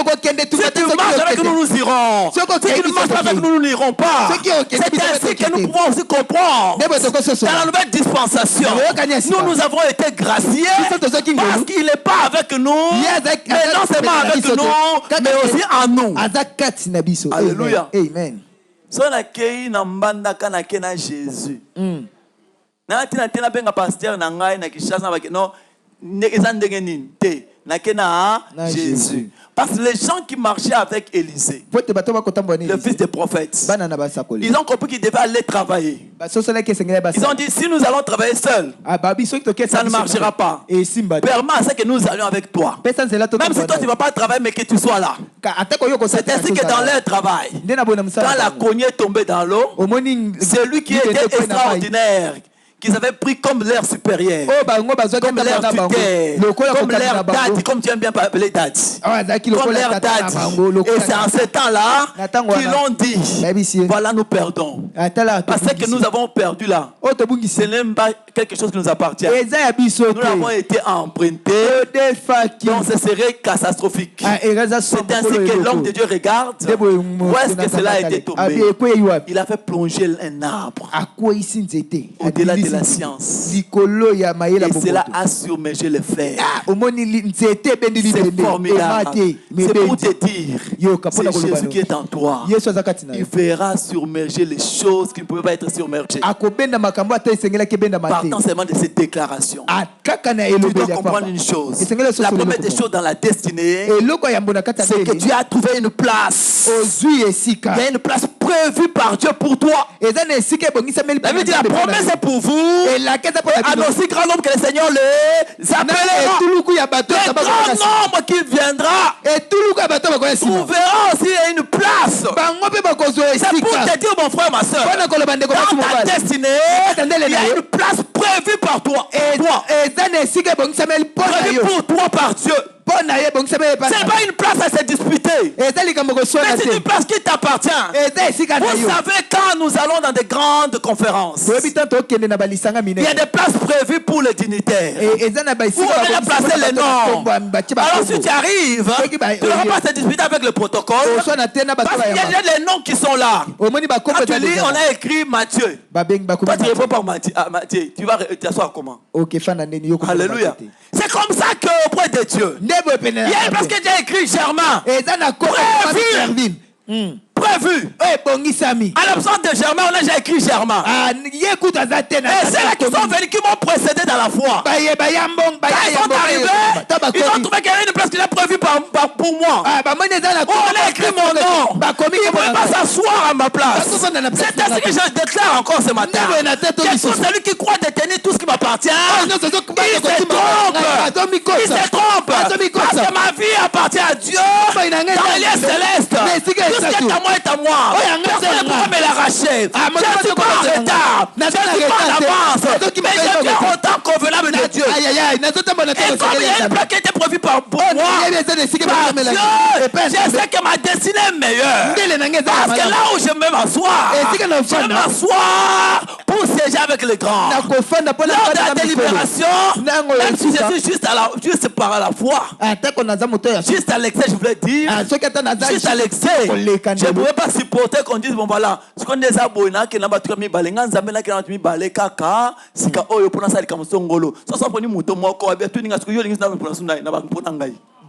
marches avec nous, nous irons. Si tu ne marches pas avec nous, nous n'irons pas. C'est ainsi que nous pouvons aussi comprendre. Dans la nouvelle dispensation, nous avons été graciés parce qu'il n'est pas avec nous, mais non seulement avec nous, mais aussi en nous. Alléluia. Amen. Si on accueille na Jésus, na benga pasteur na ngai na kishasa no Jésus. Parce que les gens qui marchaient avec Élisée, le fils des prophètes, ils ont compris qu'ils devaient aller travailler. Ils ont dit, si nous allons travailler seuls, ça ne marchera pas. Permets à ce que nous allions avec toi. Même si toi tu ne vas pas travailler, mais que tu sois là. C'est ainsi que dans leur travail, quand la cognée est tombée dans l'eau, c'est lui qui était extraordinaire, qu'ils avaient pris comme l'air supérieur, comme l'air tuteur, comme l'air dadi, comme tu aimes bien appeler dadi, comme l'air dadi. Et c'est en ce temps-là qu'ils l'ont dit, voilà, nous perdons. Parce que nous avons perdu là, ce n'est même pas quelque chose qui nous appartient. Nous avons été empruntés, donc ce serait catastrophique. C'est ainsi que l'homme de Dieu regarde, où est-ce que cela a été tombé. Il a fait plonger un arbre au-delà de la science. Et cela a surmergé le fer. C'est formidable. C'est pour te dire, c'est Jésus qui est en toi. Il verra surmerger les choses qui ne pouvaient pas être surmergées. Partant seulement de cette déclaration, tu dois comprendre une chose. La première des choses dans la destinée, c'est que tu as trouvé une place. Il y a une place prévue par Dieu pour toi. La Bible dit, la promesse est pour vous. Un aussi grand nombre que le Seigneur les appellera. Le grand nombre qui viendra trouvera aussi une place. C'est pour te dire, mon frère, ma soeur, dans ta destinée, il y a une place prévue par toi. Prévue pour toi par Dieu. Ce n'est pas une place à se disputer, mais c'est une place qui t'appartient. Vous savez, quand nous allons dans des grandes conférences, il y a des places prévues pour les dignitaires. Vous allez placer les noms. Alors si tu arrives, tu ne vas pas te disputer avec le protocole, parce qu'il y a les noms qui sont là. Quand tu lis, on a écrit Matthieu. Toi tu réponds par Matthieu. Tu vas t'asseoir comment? Alléluia. C'est comme ça qu'auprès de Dieu, il y a parce que j'ai écrit Germain. Prévu. À l'absence de Germain, on a déjà écrit Germain. Et c'est là qu'ils sont venus, qui m'ont précédé dans la foi. Quand ils sont arrivés, ils ont trouvé qu'il y avait une place qui est prévue pour moi. On a écrit mon nom. Ils ne pouvaient pas s'asseoir à ma place. C'est ainsi que je déclare encore ce matin. Que tout celui qui croit détenir tout ce qui m'appartient m'appartient, il se trompe. Il se trompe. Parce que ma vie appartient à Dieu dans les lieux célestes. Tout ce qui est à moi est à moi. Personne ne pourra me l'arracher. Je ne suis pas en retard. Je ne suis pas en avance. Mais je viens au temps convenable de Dieu. Et comme il y a une plaque qui a été prévue pour moi, par Dieu, je sais que ma destinée est meilleure. Parce que là où je vais m'asseoir, je vais m'asseoir pour siéger avec les grands. Lors de la délibération, même si je suis juste par la foi, juste à l'excès, je voulais dire, juste à l'excès, je ne pouvais pas supporter qu'on dise, bon voilà, ce qu'on est abonné, qui n'a pas tout mis balé, n'a pas mis balé, kaka, si ka oyo pour ça, comme songolo. Ça, ça prend une mouton, moi, quoi, bien tout,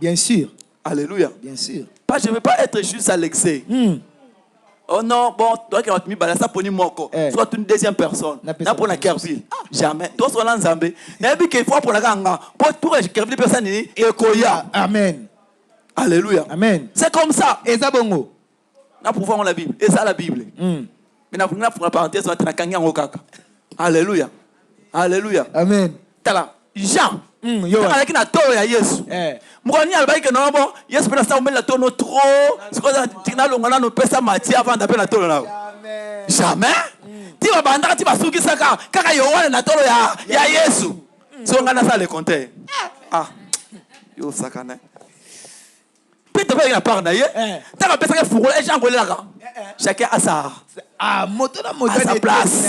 bien sûr. Alléluia. Bien sûr. Je ne veux pas être juste à l'excès. Oh non, bon, toi qui as mis balé, ça pour une moko. Soit une deuxième personne. N'a pour la Kerville. Jamais. Toi, sur l'ensemble. N'a pas qu'il faut pour la ganga. Pour tout le Kerville, personne n'est pas. Amen. Alléluia. Amen. C'est comme ça. Et ça, bongo. Nous pouvons voir la Bible. Et ça, la Bible. Mais nous pouvons faire la parenthèse. Alléluia. Alléluia. Amen. Tala. Jean. Avec la toro ya Yesu. Mukoni albaï que non bon, Yesu peut ça la toro trop. C'est quoi ça? Tina longana no pesa mati avant d'appeler la toro là. Jamais. Tu vas bandaka tu vas souki saka kaka yowana na toro ya Yesu. So ngana ça le compter. Ah. Yo sakana. Peut-être pas une part d'ailleurs. Tu vas penser que fourre et Jean là. Chacun a sa place.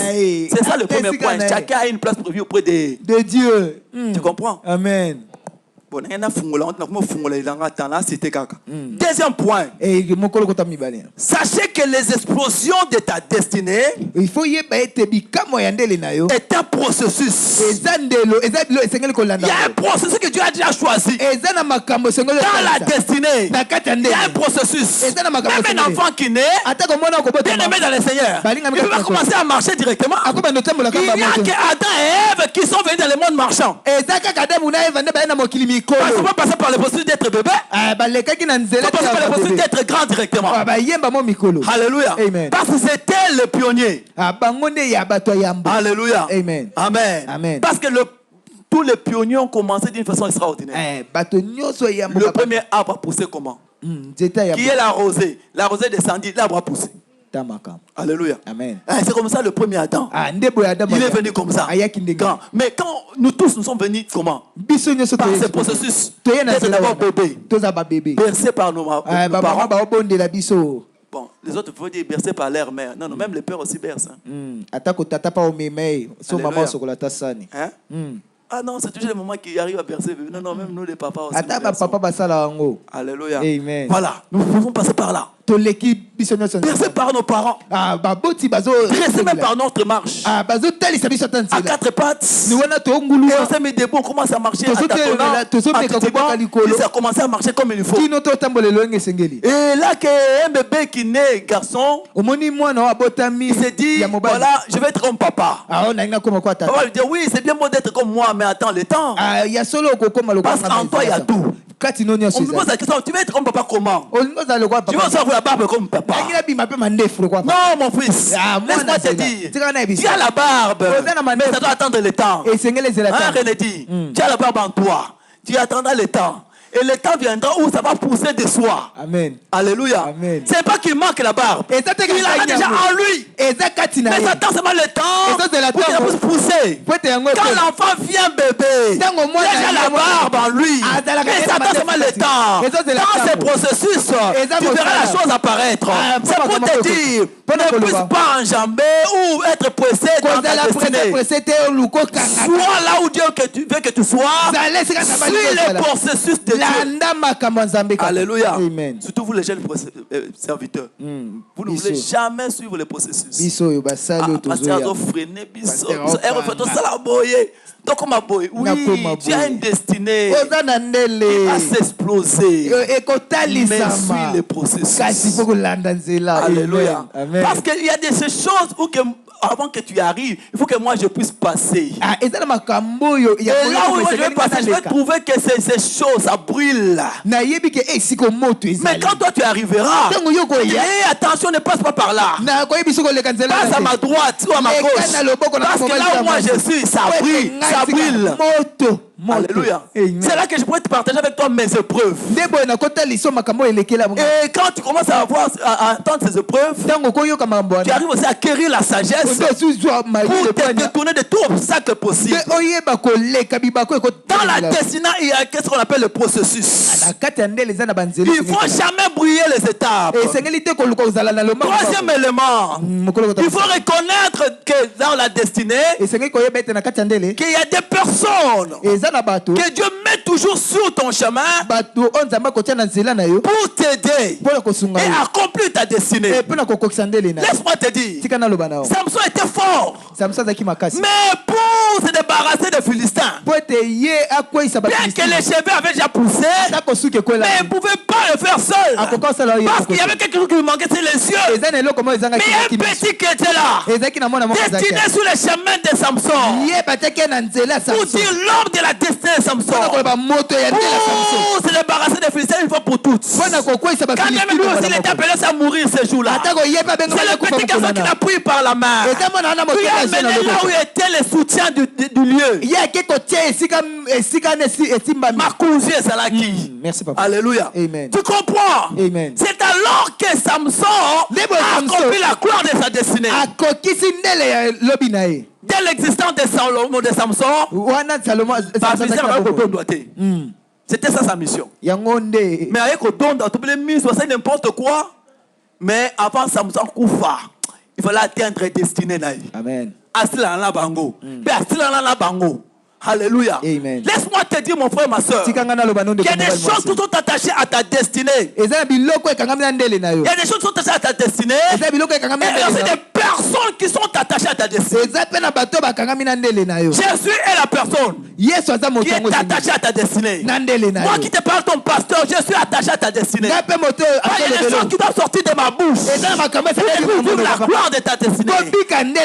C'est ça le premier point. Chacun a une place prévue auprès de Dieu. Tu comprends? Amen. Deuxième point. Sachez que les explosions de ta destinée est un processus. Il y a un processus que Dieu a déjà choisi. Dans la destinée, il y a un processus. Même un enfant qui naît, bien aimé dans le Seigneur, il ne peut pas commencer à marcher directement. Il n'y a qu'Adam et Ève qui sont venus dans le monde marchand. Parce qu'on peut passer par le processus d'être bébé. On peut passer par le processus d'être grand directement. Alléluia. Amen. Parce que c'était le pionnier. Alléluia. Amen. Amen. Amen. Parce que tous les pionniers ont commencé d'une façon extraordinaire. Le premier arbre a poussé comment? Qui est la rosée? La rosée descendit, l'arbre a poussé. Alléluia. Amen. C'est comme ça le premier Adam. Il est venu comme ça. Grand. Mais quand nous tous nous sommes venus comment? Par ce processus. D'être d'abord bébé. Bercé par nos parents. Bon, les autres faut dire bercé par leur mère. Non, même les pères aussi bercent. Ah non, c'est toujours le moment qui arrive à bercer. Non, même nous les papas aussi. Alléluia. Amen. Voilà, nous pouvons passer par là. Bercé par nos parents. Bercé même par notre marche. À quatre pattes. Et on s'est mis debout, on commence à marcher. Il a commencé à marcher comme il faut. Et là, un bébé qui naît, garçon, il s'est dit, voilà, je vais être comme papa. Papa lui dit, oui, c'est bien beau d'être comme moi, mais attends le temps. Parce qu'en toi, il y a tout. On me pose la question, tu veux être comme papa comment? Tu veux avoir la barbe comme papa? Non, mon fils. Laisse-moi te dire. Tu as la barbe, mais ça doit attendre le temps. Hein, René dit, tu as la barbe en toi. Tu attendras le temps. Et le temps viendra où ça va pousser de soi. Amen. Alléluia. C'est pas qu'il manque la barbe. Il a déjà en lui. Mais ça attend seulement le temps pour qu'il puisse pousser. Quand l'enfant vient bébé, il a la barbe en lui. Mais ça attend seulement le temps. Dans ce processus, tu verras la chose apparaître. C'est pour te dire, ne puisse pas enjamber ou être pressé dans ta destinée. Sois là où Dieu veut que tu sois. Suis le processus de Dieu. Alléluia. Amen. Surtout vous les jeunes serviteurs. Vous ne voulez jamais suivre le processus. Oui, tu as une destinée. Il va s'exploser. Mais suis le processus. Alléluia. Parce qu'il y a des choses où avant que tu arrives, il faut que moi je puisse passer. Et là où je vais passer, je vais trouver que ces choses, ça brûle. Mais quand toi tu arriveras, attention, ne passe pas par là. Passe à ma droite ou à ma gauche. Parce que là où moi je suis, ça brûle, ça brûle. Alléluia. C'est là que je pourrais te partager avec toi mes épreuves. Et quand tu commences à entendre ces épreuves, tu arrives aussi à acquérir la sagesse pour te détourner de tout obstacle possible. Dans la destinée, il y a ce qu'on appelle le processus. Il ne faut jamais brouiller les étapes. Troisième élément, il faut reconnaître que dans la destinée, qu'il y a des personnes que Dieu met toujours sur ton chemin pour t'aider et accomplir ta destinée. Laisse-moi te dire, Samson était fort, mais pour se débarrasser des Philistins, bien que les cheveux avaient déjà poussé, mais il ne pouvait pas le faire seul, parce qu'il y avait quelque chose qui lui manquait, c'est les yeux. Mais il y a un petit qui était là, destiné sur le chemin de Samson, pour dire l'homme de la destinée de Samson, pour se débarrasser des Philistins une fois pour toutes. Quand même lui aussi il était appelé à mourir ce jour-là, c'est le petit garçon qui l'a pris par la main, puis il a amené là où était le soutien du lieu. Merci papa. Alléluia. Amen. Tu comprends? Amen. C'est alors que Samson a accompli la gloire de sa destinée. Dès l'existence de Samson, c'était ça sa mission. Mais avec n'importe quoi. Mais avant Samson Koufa, il fallait atteindre la destinée. Amen. Alléluia. Laisse-moi te dire, mon frère, ma soeur, qu'il y a des choses qui sont attachées à ta destinée. Il y a des choses qui sont attachées à ta destinée. Et il y a aussi des personnes qui sont attachées à ta destinée. Jésus est la personne qui est attachée à ta destinée. Moi qui te parle, ton pasteur, je suis attaché à ta destinée. Il y a des choses qui doivent sortir de ma bouche pour vivre la gloire de ta destinée. Anne a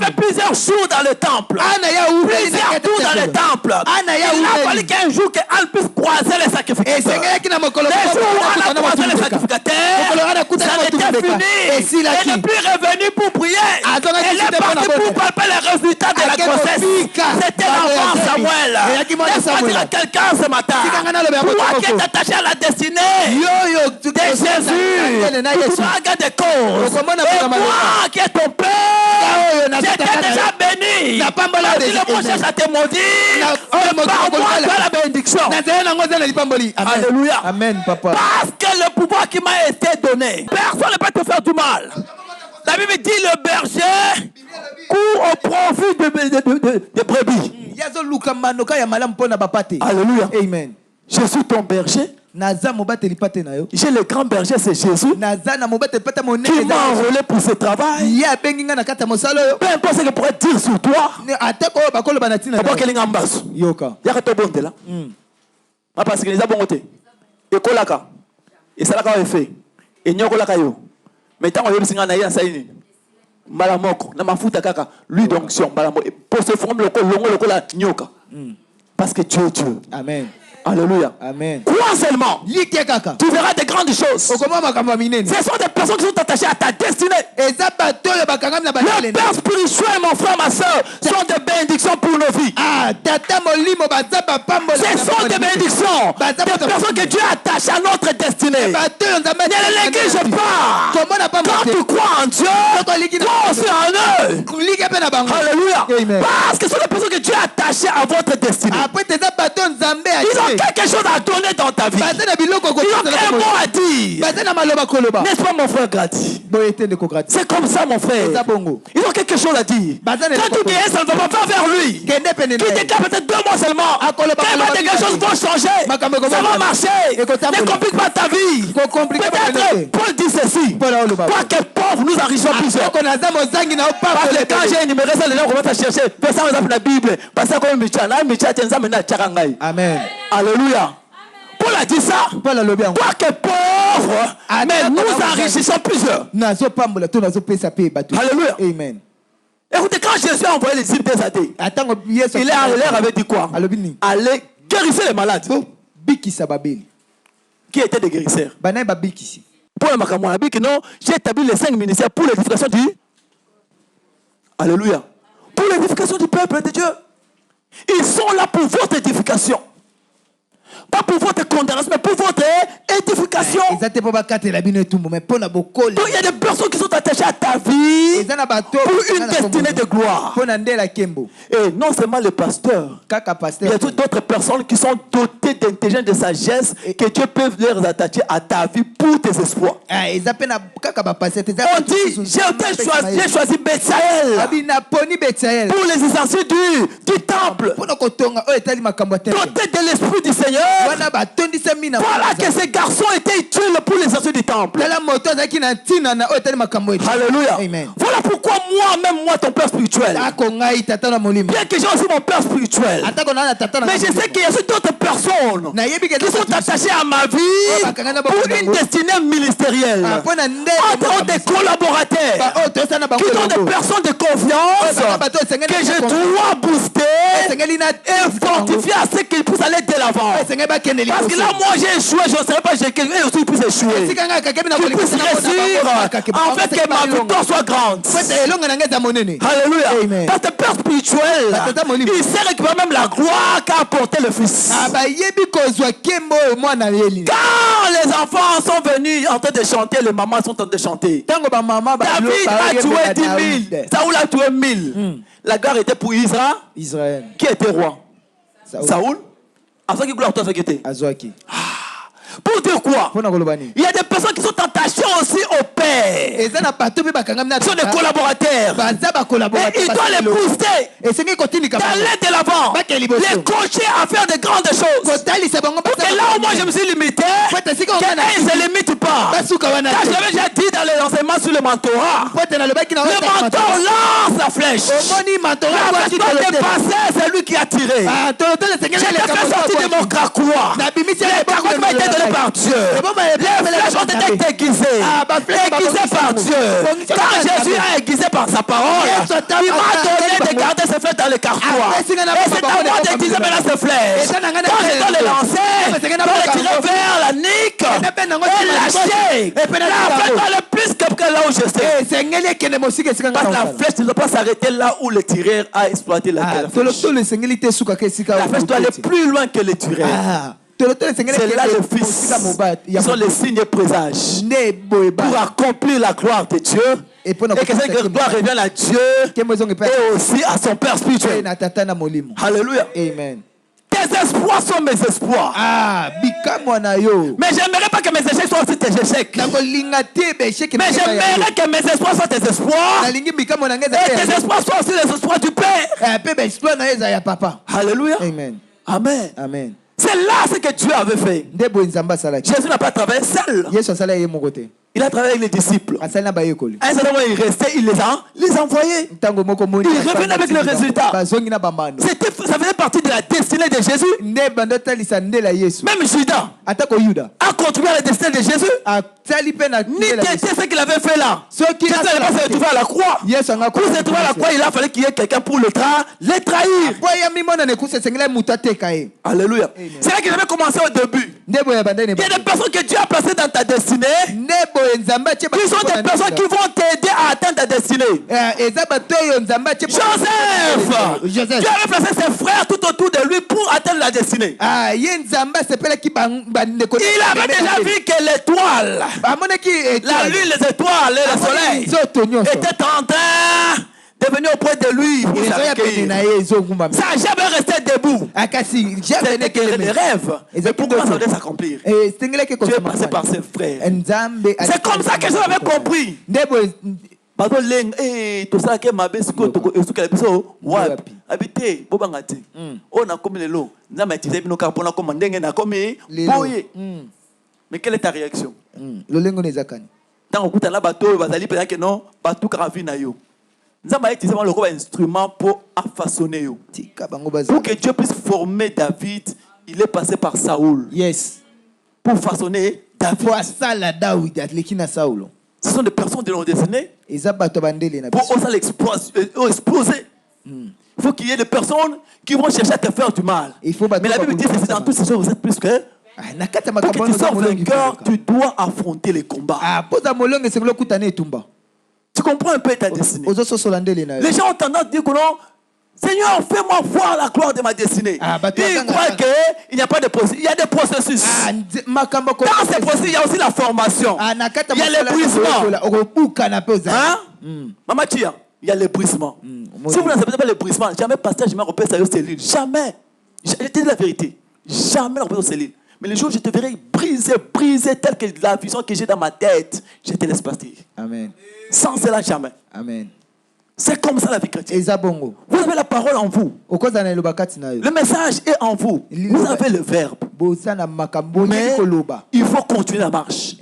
fait plusieurs jours dans le temple. Plusieurs tours dans le temple. Il a fallu qu'un jour qu'Anne puisse croiser les sacrificateurs. Les jours où Anne a croisé les sacrificateurs, ça n'était fini. Elle n'est plus revenue pour prier. Elle est partie pour palper les résultats de la grossesse. C'était l'enfant Samuel. Laisse-moi dire à quelqu'un ce matin, toi qui es attaché à la destinée de Jésus, tu dois garder cause. Et moi qui est ton père, j'étais déjà béni. Le mot cherche à te maudire. Par moi, tu as la bénédiction. Alléluia. Amen, papa. Parce que le pouvoir qui m'a été donné, personne ne peut te faire du mal. La Bible dit le berger court au profit de brebis. Alléluia. Amen. Je suis ton berger. J'ai le grand berger, c'est Jésus, qui m'a enrôlé pour ce travail. Peu importe ce que je pourrais dire sur toi, parce que les abongotés, et kolaka, et ça l'a fait, et nyokolaka yo. Mais tant qu'on a eu un saïni, malamoko, na mafuta kaka, lui d'onction, malamoko, pour se former le la nyoka. Parce que tu es Dieu. Amen. Alléluia. Amen. Crois seulement. Tu verras des grandes choses. Ce sont des personnes qui sont attachées à ta destinée. Le Père spirituel, mon frère, ma soeur, sont des bénédictions pour nos vies. Ce sont des bénédictions. Des personnes que Dieu a attachées à notre destinée. Ne les néglige pas. Quand tu crois en Dieu, crois aussi en eux. Alléluia. Parce que ce sont des personnes que Dieu a attachées à votre destinée. Ils ont quelque chose à donner dans ta vie. Ils ont un mot à dire. N'est-ce pas, mon frère Grady? C'est comme ça, mon frère. Ils ont quelque chose à dire. Quand tu dis ça ne va pas vers lui, qui déclare peut-être 2 mois seulement, quelque chose va changer, ça va marcher. Ne complique pas ta vie. Peut-être Paul dit ceci: quoique pauvre, nous enrichissons plusieurs. Parce que quand j'ai énuméré ça, les gens commencent à chercher. Personne ne la Bible. Parce que Amen. Alléluia. Paul a dit ça. Quoique pauvre, mais nous enrichissons plusieurs. Alléluia. Amen. Écoutez, quand Jésus a envoyé les disciples des athées, il leur avait dit quoi? Allez guérissez les malades. Qui étaient des guérisseurs? Pour le Makamouana, non, j'ai établi les 5 ministères pour l'édification du. Alléluia. Pour l'édification du peuple de Dieu. Ils sont là pour votre édification. Pas pour votre condamnation, mais pour votre édification. Donc il y a des personnes qui sont attachées à ta vie pour une destinée de gloire. Et non seulement le pasteur, il y a d'autres personnes qui sont dotées d'intelligence, de sagesse, que Dieu peut leur attacher à ta vie pour tes espoirs. On dit, j'ai choisi Betsaël pour les essentiels du temple. Doté de l'esprit du Seigneur. Voilà que ces garçons étaient utiles pour les essentiels du temple. Alléluia. Amen. Voilà pourquoi moi, ton père spirituel, bien que j'ai aussi mon père spirituel, mais je sais qu'il y a d'autres personnes qui sont attachées à ma vie pour une destinée ministérielle. Entre des collaborateurs qui sont des personnes de confiance que je dois booster et fortifier à ce qu'ils puissent aller de l'avant. Parce que là, moi j'ai échoué, je ne savais pas que eux aussi puissent échouer. Qu'ils puissent réussir, en fait que ma victoire soit grande. Alléluia. Parce que le père spirituel, il sait récupérer même la gloire qu'a apporté le Fils. Quand les enfants sont venus en train de chanter, les mamans sont en train de chanter. David a tué 10 000, Saoul a tué 1000. La guerre était pour Israël. Qui était roi? Saoul. Pour dire quoi? Il y a des personnes qui sont attachées aussi au Père. Ils sont des collaborateurs. Et il doit les booster, d'aller de l'avant, les coacher à faire de grandes choses. Parce que là où moi je me suis limité, qu'ils ne se limitent pas. Quand je l'avais déjà dit dans l'enseignement sur le mentorat, le mentor lance la flèche. La flèche doit dépasser celui qui a tiré. J'ai fait sortir de mon carquois. Les carquois m'ont été donnés par Dieu. Les flèches ont été aiguisées par Dieu. Quand Jésus a aiguisé par sa parole, il m'a donné de garder ses flèches dans le carquois. Et c'est à moi d'aiguiser maintenant ces flèches. Quand je dois les lancer, je dois les tirer vers la nique et lâcher. La flèche doit aller plus que là où je sais. Parce que la flèche ne doit pas s'arrêter là où le tireur a exploité la terre. La flèche doit aller plus loin que le tireur. C'est là le Fils. Ils sont les signes et présages pour accomplir la gloire de Dieu. Et que cette gloire revienne à Dieu et aussi à son Père spirituel. Alléluia. Amen. Tes espoirs sont mes espoirs. Mais j'aimerais pas que mes échecs soient aussi tes échecs. Mais j'aimerais que mes espoirs soient tes espoirs. Et tes espoirs soient aussi les espoirs du Père. Alléluia. Amen. Amen. Amen. C'est là ce que Dieu avait fait. Jésus n'a pas travaillé seul. Il a travaillé avec les disciples. À un certain moment, il restait, il les envoyait. Il revenait avec le résultat. Ça faisait partie de la destinée de Jésus. Même Judas a contribué à la destinée de Jésus. Ni ce qu'il avait fait là. Jésus n'avait pas se retrouver à la croix. Pour se retrouver à la croix, il a fallu qu'il y ait quelqu'un pour le trahir. Alléluia. C'est là que j'avais commencé au début. Il y a des personnes que Dieu a placées dans ta destinée. Qui sont des personnes qui vont t'aider à atteindre ta destinée. Joseph, Dieu avait placé ses frères tout autour de lui pour atteindre la destinée. Il avait déjà vu que l'étoile, la lune, les étoiles et le soleil étaient en train de venir auprès de lui. Ça n'a jamais resté debout. Ce n'est que des rêves. Et pourquoi ça doit s'accomplir? Tu es passé par ses frères. C'est comme ça que je l'avais compris. Tout ça que ma belle habité bobangati on a comme les lots mais quelle est ta réaction? Dans le là bateau bazali peut que non bateau karavi na yo nzamba a utilisé le instrument pour façonner yo pour que Dieu puisse former David. Il est passé par Saoul. Yes. Pour façonner David. Ce sont des personnes de leur destinée. Pour oser exploser. Il faut qu'il y ait des personnes qui vont chercher à te faire du mal. Mais la Bible dit que c'est dans toutes ces choses, vous êtes plus que. Pour que tu sois vainqueur, tu dois affronter les combats. Tu comprends un peu ta destinée. Les gens ont tendance à dire que non, Seigneur, fais-moi voir la gloire de ma destinée. Ils croient qu'il n'y a pas de processus. Il y a des processus. Dans ces processus, il y a aussi la formation. Il y a l'épuisement. Hein? Maman Tia, il y a l'épuisement. Si vous n'acceptez pas l'épuisement, jamais pasteur, jamais repère ça aux cellules. Jamais. Je te dis la vérité. Jamais repère aux cellules. Mais le jour où je te verrai briser telle que la vision que j'ai dans ma tête, je te laisse partir. Amen. Sans cela, jamais. Amen. C'est comme ça la vie chrétienne. Vous avez la parole en vous. Le message est en vous. Vous avez le verbe. Mais il faut continuer la marche.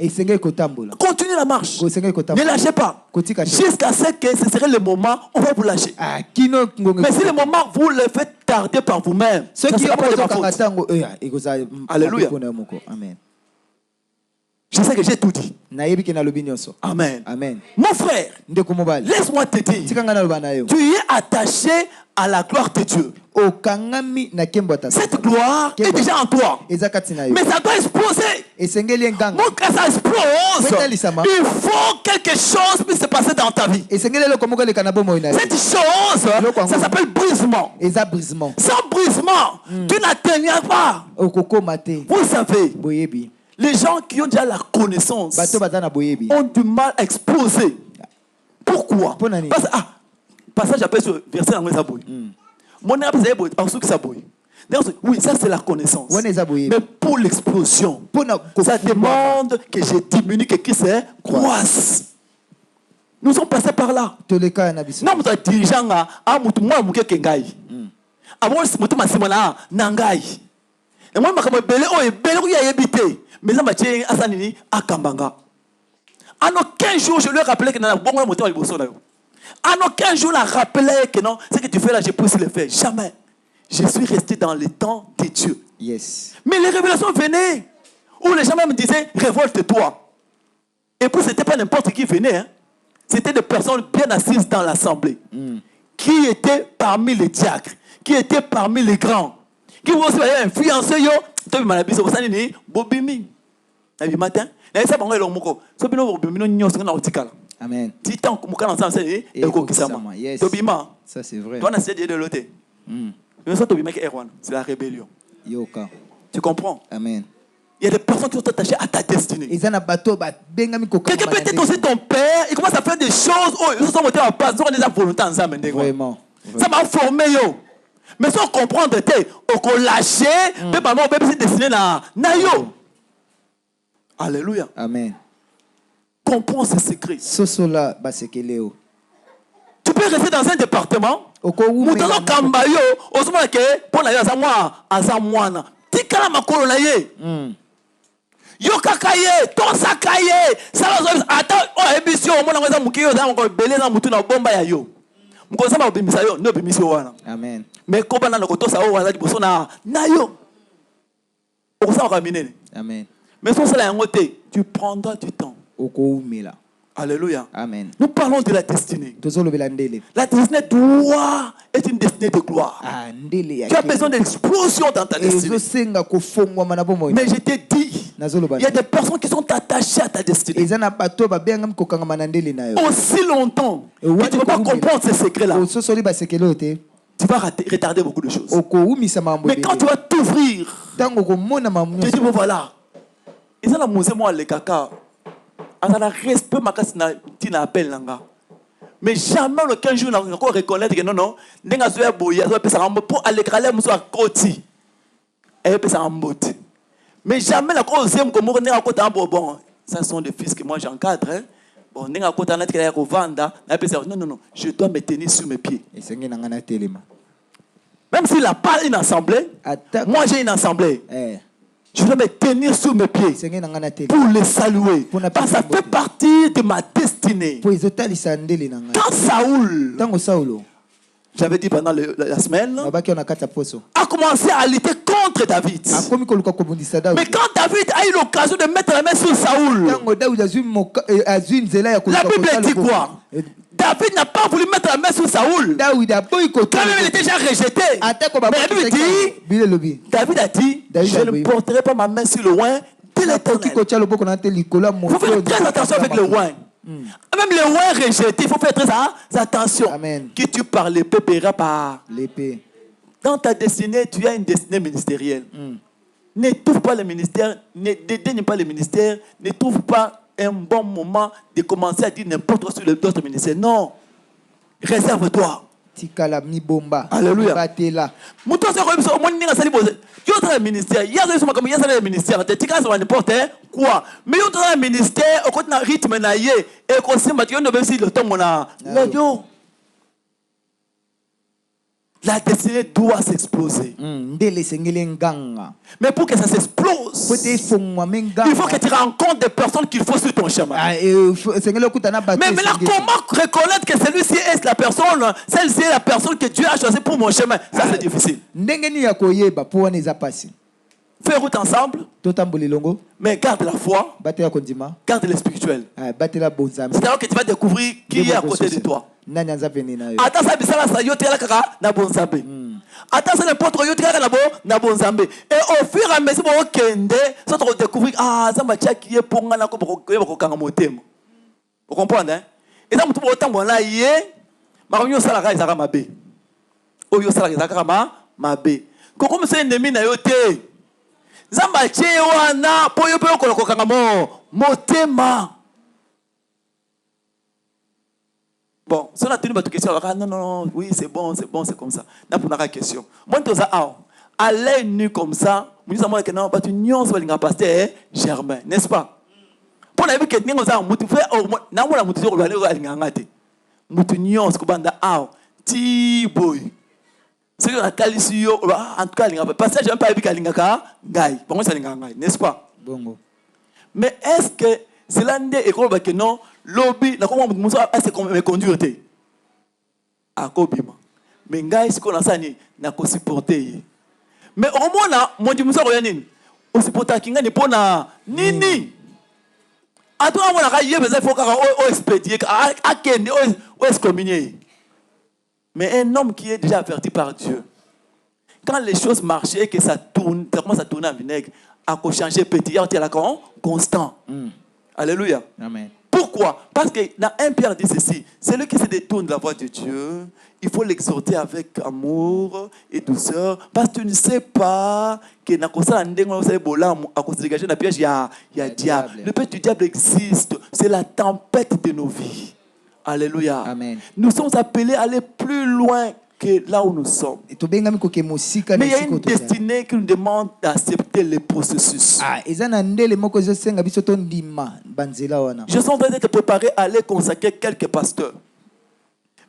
Continuez la marche. Ne lâchez pas. Jusqu'à ce que ce serait le moment où on va vous lâcher. Mais si le moment vous le faites tarder par vous-même, ça ne sera pas de ma faute. Alléluia. Amen. Je sais que j'ai tout dit. Amen. Amen. Mon frère, laisse-moi te dire, tu es attaché à la gloire de Dieu. Cette gloire est déjà en toi. Mais ça doit exploser. Mon cas, ça explose. Il faut quelque chose puisse se passer dans ta vie. Cette chose, ça s'appelle brisement. Sans brisement, tu n'atteigneras pas. Vous savez, les gens qui ont déjà la connaissance ont du mal à exploser. Pourquoi? Parce que j'appelle ce verset dans les abouilles. Oui, ça c'est la connaissance. Mais pour l'explosion, ça demande que je diminue, que qui se croisse. Nous sommes passés par là. Non, nous dirigeant à moi, moi, kengai. Avant, moi, simona nangai. Et moi, je belé, oh, belé, il y a habité. Mais ça m'a dit à Sanini, à Kambanga. En aucun jour, je lui ai rappelé que dans la bonne moto, il bosse là. En aucun jour, je lui ai rappelé que non, ce que tu fais là, je peux aussi le faire. Jamais. Je suis resté dans le temps de Dieu. Yes. Mais les révélations venaient où les gens me disaient, révolte-toi. Et puis, ce n'était pas n'importe qui venait. Hein. C'était des personnes bien assises dans l'assemblée. Qui étaient parmi les diacres, qui étaient parmi les grands, qui vont aussi influencer. Bobimi. Matin. Amen. Ça c'est vrai. C'est la rébellion. Yoka. Tu comprends? Amen. Il y a des personnes qui sont attachées à ta destinée. Quelqu'un peut être aussi ton père, il commence à faire des choses. Oh, ils sont montés en place, ils ont déjà volonté ensemble. Vraiment. Ça m'a formé, yo. Mais sans comprendre, on lâché, mais pas moi, on peut se destiner là. Nayo. Alléluia. Amen. Comprends ce secret. Sosola, tu peux rester dans un département. Moutano Kambayo, osoma ke, pour la yazamwa, azamwana. Tikala makolo na ye. Yo kakaye, ton sakaye. Ça va, attends, oh, émission, on a un mouki, on a encore belé dans moutou na bomba ya yo. Moukosa ma bimisa yo, no bimisi wana. Amen. Mais koba na koto sa o wana liboso na yo. Okosa raminer. Amen. Mais sans cela ngote, tu prendras du temps. Okoumela. Alléluia. Amen. Nous parlons de la destinée. La destinée doit être une destinée de gloire. Tu as besoin d'explosion dans ta destinée. Mais je t'ai dit, il y a des personnes qui sont attachées à ta destinée. Aussi longtemps que tu ne vas pas comprendre ces secrets-là, tu vas retarder beaucoup de choses. Mais quand tu vas t'ouvrir, tu te dis, bon voilà, ils ont la musée, moi, le caca. On a respect ma tina appel nanga. Mais jamais le 15 jours on encore reconnaître que non nenga soya boya so pesa rambo pour aller kraler muso akoti. Et pesa rambote. Mais jamais la cause aime comme on nenga kota bon. Ça sont des fils que moi j'encadre hein. Bon nenga kota na tika ya ko vanda, na pesa non, je dois me tenir sur mes pieds. Et c'est ngena ngana telema. Même s'il n'a pas une assemblée, moi j'ai une assemblée. Je dois me tenir sur mes pieds pour les saluer. Parce que ça fait partie de ma destinée. Quand Saoul, j'avais dit pendant la semaine, a commencé à lutter contre David. Mais quand David a eu l'occasion de mettre la main sur Saoul, la Bible dit quoi? David n'a pas voulu mettre la main sur Saoul. Quand même il était déjà rejeté. Mais la Bible dit, David a dit, je ne porterai pas ma main sur le oint de l'Éternel. Il faut faire très attention avec le oint. Même le oint rejeté, il faut faire très attention. Amen. Qui tu par l'épée paiera par l'épée. Dans ta destinée, tu as une destinée ministérielle. N'étouffe pas le ministère, ne dédaigne pas le ministère, ne trouve pas un bon moment de commencer à dire n'importe quoi sur d'autres ministères. Non. Réserve-toi. Alléluia. Ministère, il y a des ministères, n'importe quoi. Mais il y a des ministères, au côté d'un rythme, et qu'on sait que le temps, la destinée doit s'exploser. Mais pour que ça s'explose, il faut que tu rencontres des personnes qu'il faut sur ton chemin. Mais maintenant, comment reconnaître que celui-ci est la personne, celle-ci est la personne que Dieu a choisie pour mon chemin? Ça, c'est difficile. Fais route ensemble, mais garde la foi, garde le spirituel. C'est-à-dire que tu vas découvrir qui est à côté de toi. Attends ça, bisala sa yote la kaka na bonzambe. Attends ça n'importe quoi yote kaka na bonzambe. Et au fur et à mesure bon kende, ça te découvrir ça m'a tia qui est pour ngana ko ko kanga motema. Vous comprenez hein? Et ça mutu autant bon là yé, ma konyo sala ka izaka mabe. O yo sala izaka mabe. Ko comme c'est ennemi na yote. Zamba che wana po yo pe ko kanga motema. Bon, si on a tenu votre question, non, oui, c'est bon, c'est comme ça. N'a pas de question. Moi, tu as à l'œil nu comme ça, nous disons que non, tu n'y as pas pasteur Germain, n'est-ce pas? Pour la vie que nous avons, tu fais, n'a pas la motivation de aller à l'engagé. Nous n'y as pas de ti boy. C'est que la qualité, en tout cas, parce que je n'ai pas vu qu'à l'engagé, bon, c'est l'engagé, n'est-ce pas? Bongo. Mais est-ce que c'est l'un des écoles que non? Lobby, na comment est-ce qu'on me conduire à Kobima. Mais ngai ce qu'on a sani na ko supporter. Mais au moins là, mon Dieu musa royanine. O supporter kinga ni pona nini. Attends moi la yé besoin faut o expédier a kende o excommunier. Mais un homme qui est déjà averti par Dieu. Quand les choses marchaient que ça tourne, ça commence à tourner en vinaigre, à ko changer petit, il y a la constant. Alléluia. Amen. Pourquoi? Parce que dans 1 Pierre dit ceci, celui qui se détourne de la voie de Dieu, il faut l'exhorter avec amour et douceur, parce que tu ne sais pas que à cause de dégager la piège, il y a diable. Le peuple du diable existe, c'est la tempête de nos vies. Alléluia. Amen. Nous sommes appelés à aller plus loin que là où nous sommes. Mais il y a une destinée qui nous demande d'accepter le processus. Je suis en train de te préparer à aller consacrer quelques pasteurs.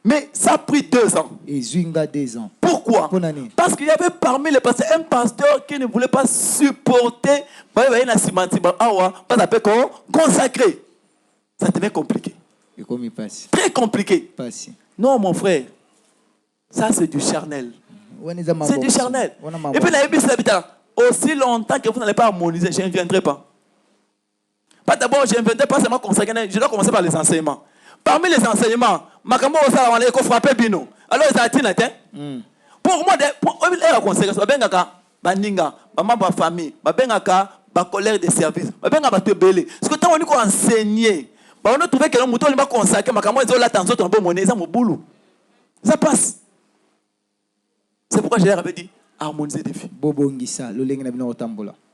Mais ça a pris 2 ans. Pourquoi? Parce qu'il y avait parmi les pasteurs un pasteur qui ne voulait pas supporter consacrer. Ça devient compliqué. Très compliqué. Non, mon frère. Ça, c'est du charnel. C'est du charnel. Et puis, la Bible dit aussi longtemps que vous n'allez pas harmoniser, je ne viendrai pas. Pas d'abord, je ne viendrai pas seulement consacrer, je dois commencer par les enseignements. Parmi les enseignements, Makambo Osala, on a frappé Bino. Alors, ils ont atteint. Pour moi, la conséquence, Bandinga, ma famille, ma colère de service, ma belé. Ce que tu as enseigné, on a trouvé que le mouton n'est pas consacré, Makambo, ils ont l'attention, ils ont bon monnaie, ils ont boulot. Ça passe. C'est pourquoi je leur avais dit harmoniser des vies.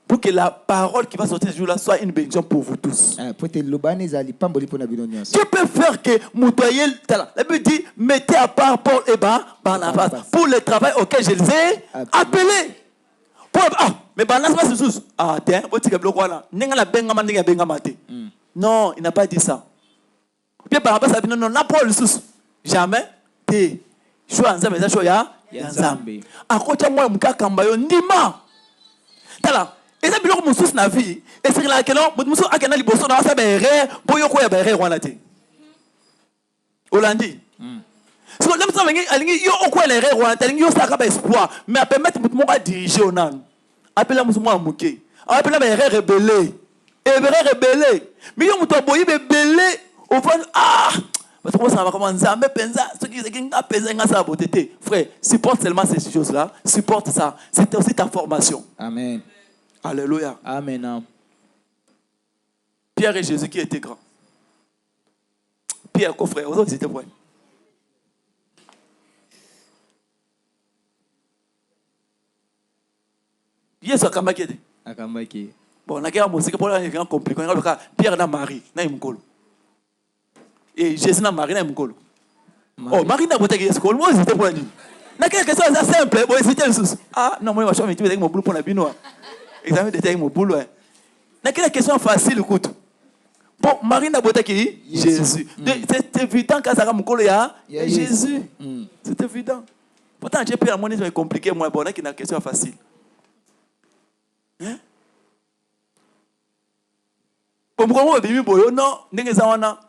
Pour que la parole qui va sortir ce jour-là soit une bénédiction pour vous tous. Qui peut faire que Moutoyel, la Bible dit mettez à part Paul et Barnabas pour le travail auquel je les ai appelés. Mais Barnabas pas sous. Tiens, non, il n'a pas dit ça. Puis Barnabas a dit non, Paul sous. Jamais. Choix en Zambé, choix ya Zambé. À côté moi, mukakamba yo ndima. Tala. Et ça biloko mususu na vie. Et c'est là que non, mususu akena liboso na sa bere, boyo ko ya bere wana te. Olandi. So l'homme ça alingi yo okwa l'erreur wana talingi yo saka ba espoir mais a permettre mutu moko a diriger onan. Appela mutu mo amuke. Appela ba erreur rebelle. Erreur rebelle. Mais yo mutu aboyi rebelle au fond parce que ça va comment nzambe penza ce qui nga penza nga sa beauté. Frère, supporte seulement ces choses là, supporte ça. C'est aussi ta formation. Amen. Alléluia. Amen. Pierre et Jésus qui étaient grands. Pierre, frère, aux autres, ils étaient vrais. Pierre, c'est Akambaki. Akambaki. Bon, on a un musique pour les gens compliqués. Pierre et Marie, na imkolo. Et Jésus na Marie na imkolo. Oh, Marie na boté qui école, moi, ils étaient vrais. Na quelque chose ça simple, bon, c'était sous. Ah, non, moi, je vais mettre avec mon boulot pour la binois. Examen de avec mon boulot. Na quelle question facile, écoute. Bon, Marie n'a pas qui Jésus. C'est évident quand ça va me ya Jésus. C'est évident. Pourtant, j'ai pris la monnaie, c'est compliqué. Moi, bon, on a une question facile. Hein? Bon, pourquoi moi, bébé, boyo, non, n'est-ce pas?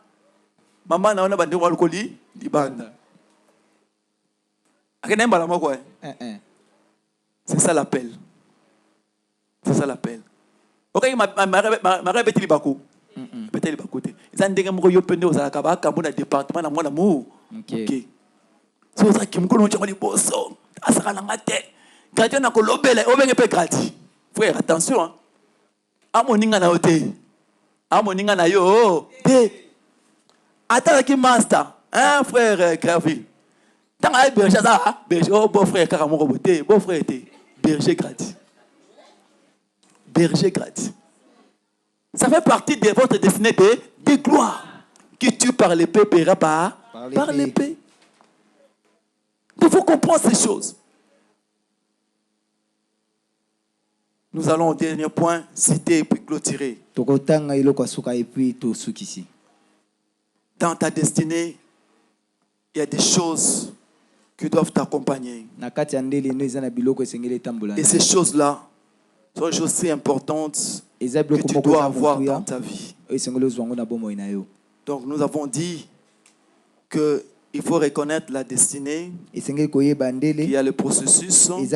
Maman, n'a pas de alcooli, di banda. C'est ça l'appel. C'est ça l'appel. Ok, ma rêve est libako. Peut-être pas côté. Ils ont dit que moi yo pende aux alakaba kambo na département na moi l'amour. OK. So ça qui me connaît on dit bosso. Asaka na ngate. Gardien na ko lobela obenge pe grati. Frère attention hein. Amoninga na ote. Amoninga na yo. Te. Attends qui master. Hein frère Graville. Tant ay berger ça, berger oh beau frère car mon roboté, beau frère était berger grati. Berger grati. Ça fait partie de votre destinée de gloire. Qui tue par l'épée paiera par l'épée. Il faut comprendre ces choses. Nous allons au dernier point, citer et puis clôturer. Dans ta destinée, il y a des choses qui doivent t'accompagner. Et ces choses-là sont des choses si importantes que tu dois avoir dans ta vie. Donc nous avons dit qu'il faut reconnaître la destinée, qu'il y a le processus. Il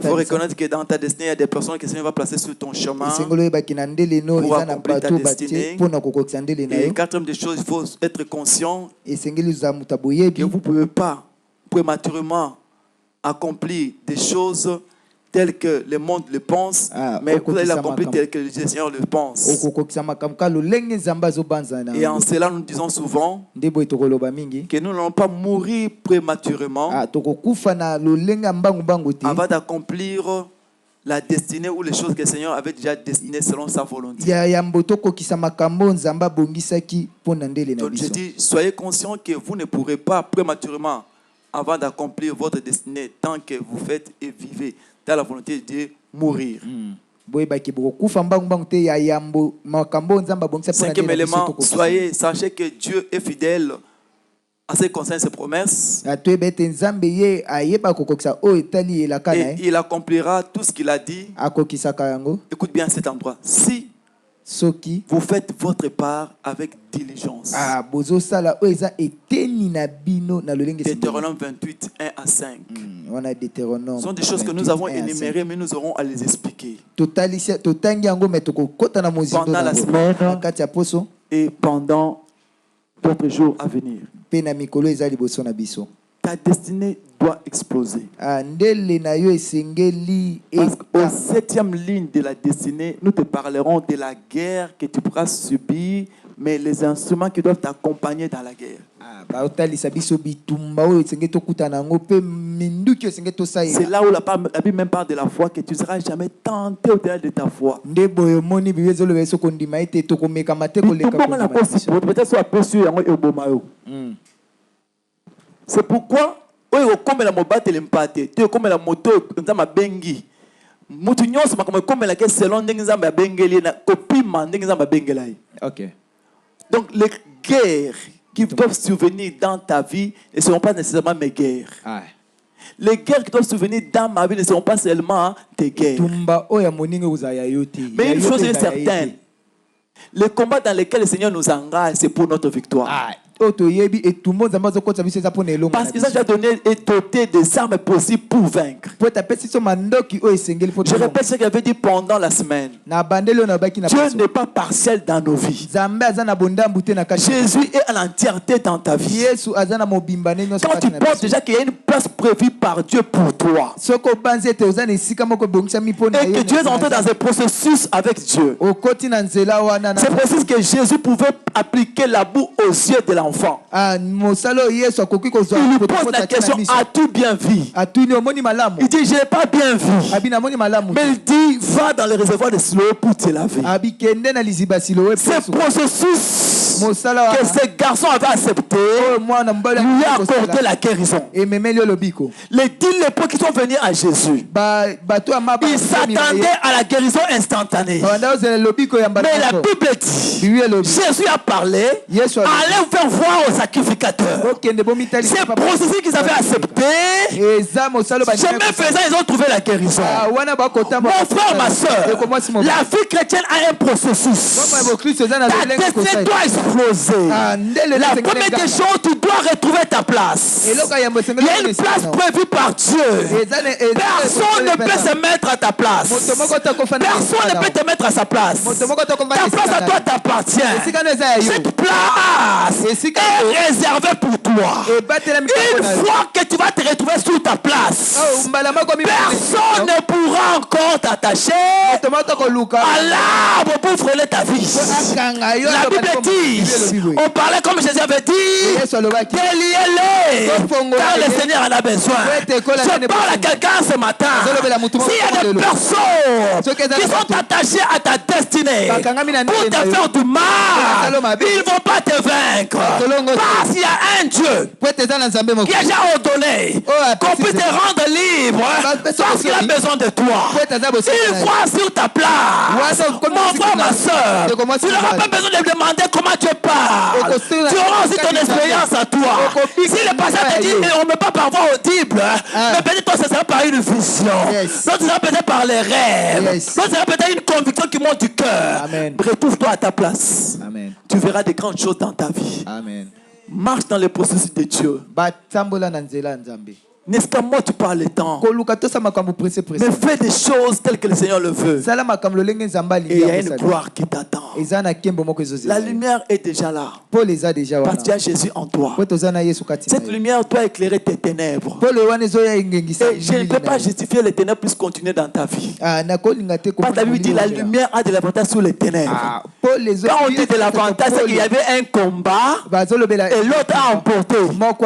faut reconnaître que dans ta destinée, il y a des personnes que le Seigneur va placer sur ton chemin pour accomplir ta destinée. Et quatrième des choses, il faut être conscient que vous ne pouvez pas prématurément accomplir des choses tel que le monde le pense, mais vous allez l'accomplir tel que le Seigneur le pense. Et en cela, nous disons souvent que nous n'allons pas mourir prématurément avant d'accomplir la destinée ou les choses que le Seigneur avait déjà destinées selon sa volonté. Donc je dis, soyez conscients que vous ne pourrez pas prématurément avant d'accomplir votre destinée tant que vous faites et vivez dans la volonté de mourir. Cinquième élément, sachez que Dieu est fidèle à ce qui concerne ses promesses. Et il accomplira tout ce qu'il a dit. Écoute bien cet endroit. Si vous faites votre part avec diligence. Deutéronome 28, 1 à 5. Ce sont des choses que nous avons énumérées, mais nous aurons à les expliquer. Pendant la semaine et pendant d'autres jours à venir. Ta destinée doit exploser. Parce qu'au 7e ligne de la destinée, nous te parlerons de la guerre que tu pourras subir, mais les instruments qui doivent t'accompagner dans la guerre. C'est là où la Bible même parle de la foi, que tu ne seras jamais tenté au-delà de ta foi. C'est pourquoi comme la mobate l'empate, comme la moto nzamba bengi. Mutu nyonso makoma comme la selon nzamba bengeli na kopima nzamba bengelai. OK. Donc les guerres qui doivent survenir dans ta vie ne seront pas nécessairement mes guerres. Les guerres qui doivent survenir dans ma vie ne seront pas seulement tes guerres. Mais une chose est certaine, les combats dans lesquels le Seigneur nous engage, c'est pour notre victoire. Parce qu'il a déjà donné et doté des armes possibles pour vaincre. Je répète ce qu'il avait dit pendant la semaine. Dieu n'est pas partiel dans nos vies. Jésus est à l'entièreté dans ta vie. Quand tu penses déjà qu'il y a une place prévue par Dieu pour toi, et que Dieu est entré dans un processus avec Dieu, c'est processus que Jésus pouvait appliquer la boue aux yeux de l'enfant. Il lui pose la question: as-tu bien vu? Il dit: je n'ai pas bien vu. Mais il dit: va dans le réservoir de Siloé pour te laver. Ce processus que ce garçon avait accepté lui a accordé la guérison. Les 10 lépreux qui sont venus à Jésus, ils s'attendaient à la guérison instantanée. Mais la Bible dit, Jésus a parlé: allez faire voir au sacrificateur. C'est processus qu'ils avaient accepté. Chemin faisant, ils ont trouvé la guérison. Mon frère, ma soeur, la vie chrétienne a un processus. Ta destinée doit exploser. La première des choses, tu dois retrouver ta place. Il y a une place prévue par Dieu. Personne ne peut se mettre à ta place. Personne ne peut te mettre à sa place. Ta place à toi t'appartient. Cette place est réservée pour toi. Une fois que tu vas te retrouver sous ta place, personne ne pourra encore t'attacher à l'arbre pour frôler ta vie. La Bible dit, on parlait comme Jésus avait dit, déliez-les, car le Seigneur en a besoin. Je parle à quelqu'un ce matin. S'il y a des personnes qui sont attachées à ta destinée pour te faire du mal, ils ne vont pas te vaincre. Parce qu'il y a un Dieu qui a déjà ordonné qu'on puisse te rendre libre parce qu'il a besoin de toi. Une fois sur ta place, mon frère, ma soeur, tu n'auras pas besoin de demander comment tu parles. Tu auras aussi ton expérience à toi. Si le pasteur te dit on ne peut pas par voie audible, mais peut-être toi, ce sera par une vision. L'autre sera peut-être par les rêves. L'autre sera peut-être une conviction qui monte du cœur. Retrouve-toi à ta place. Amen. Tu verras des grandes choses dans ta vie. Amen. Marche dans le processus de Dieu. N'est-ce qu'à moi tu parles le temps? Mais fais des choses telles que le Seigneur le veut. Et il y a une gloire qui t'attend. La lumière est déjà là. Parce que tu as Jésus en toi. Cette lumière doit éclairer tes ténèbres. Et je ne peux pas justifier les ténèbres plus continuer dans ta vie. Parce que la Bible dit la lumière a de l'avantage sur les ténèbres. Quand on dit de l'avantage, c'est qu'il y avait un combat et l'autre a emporté. Donc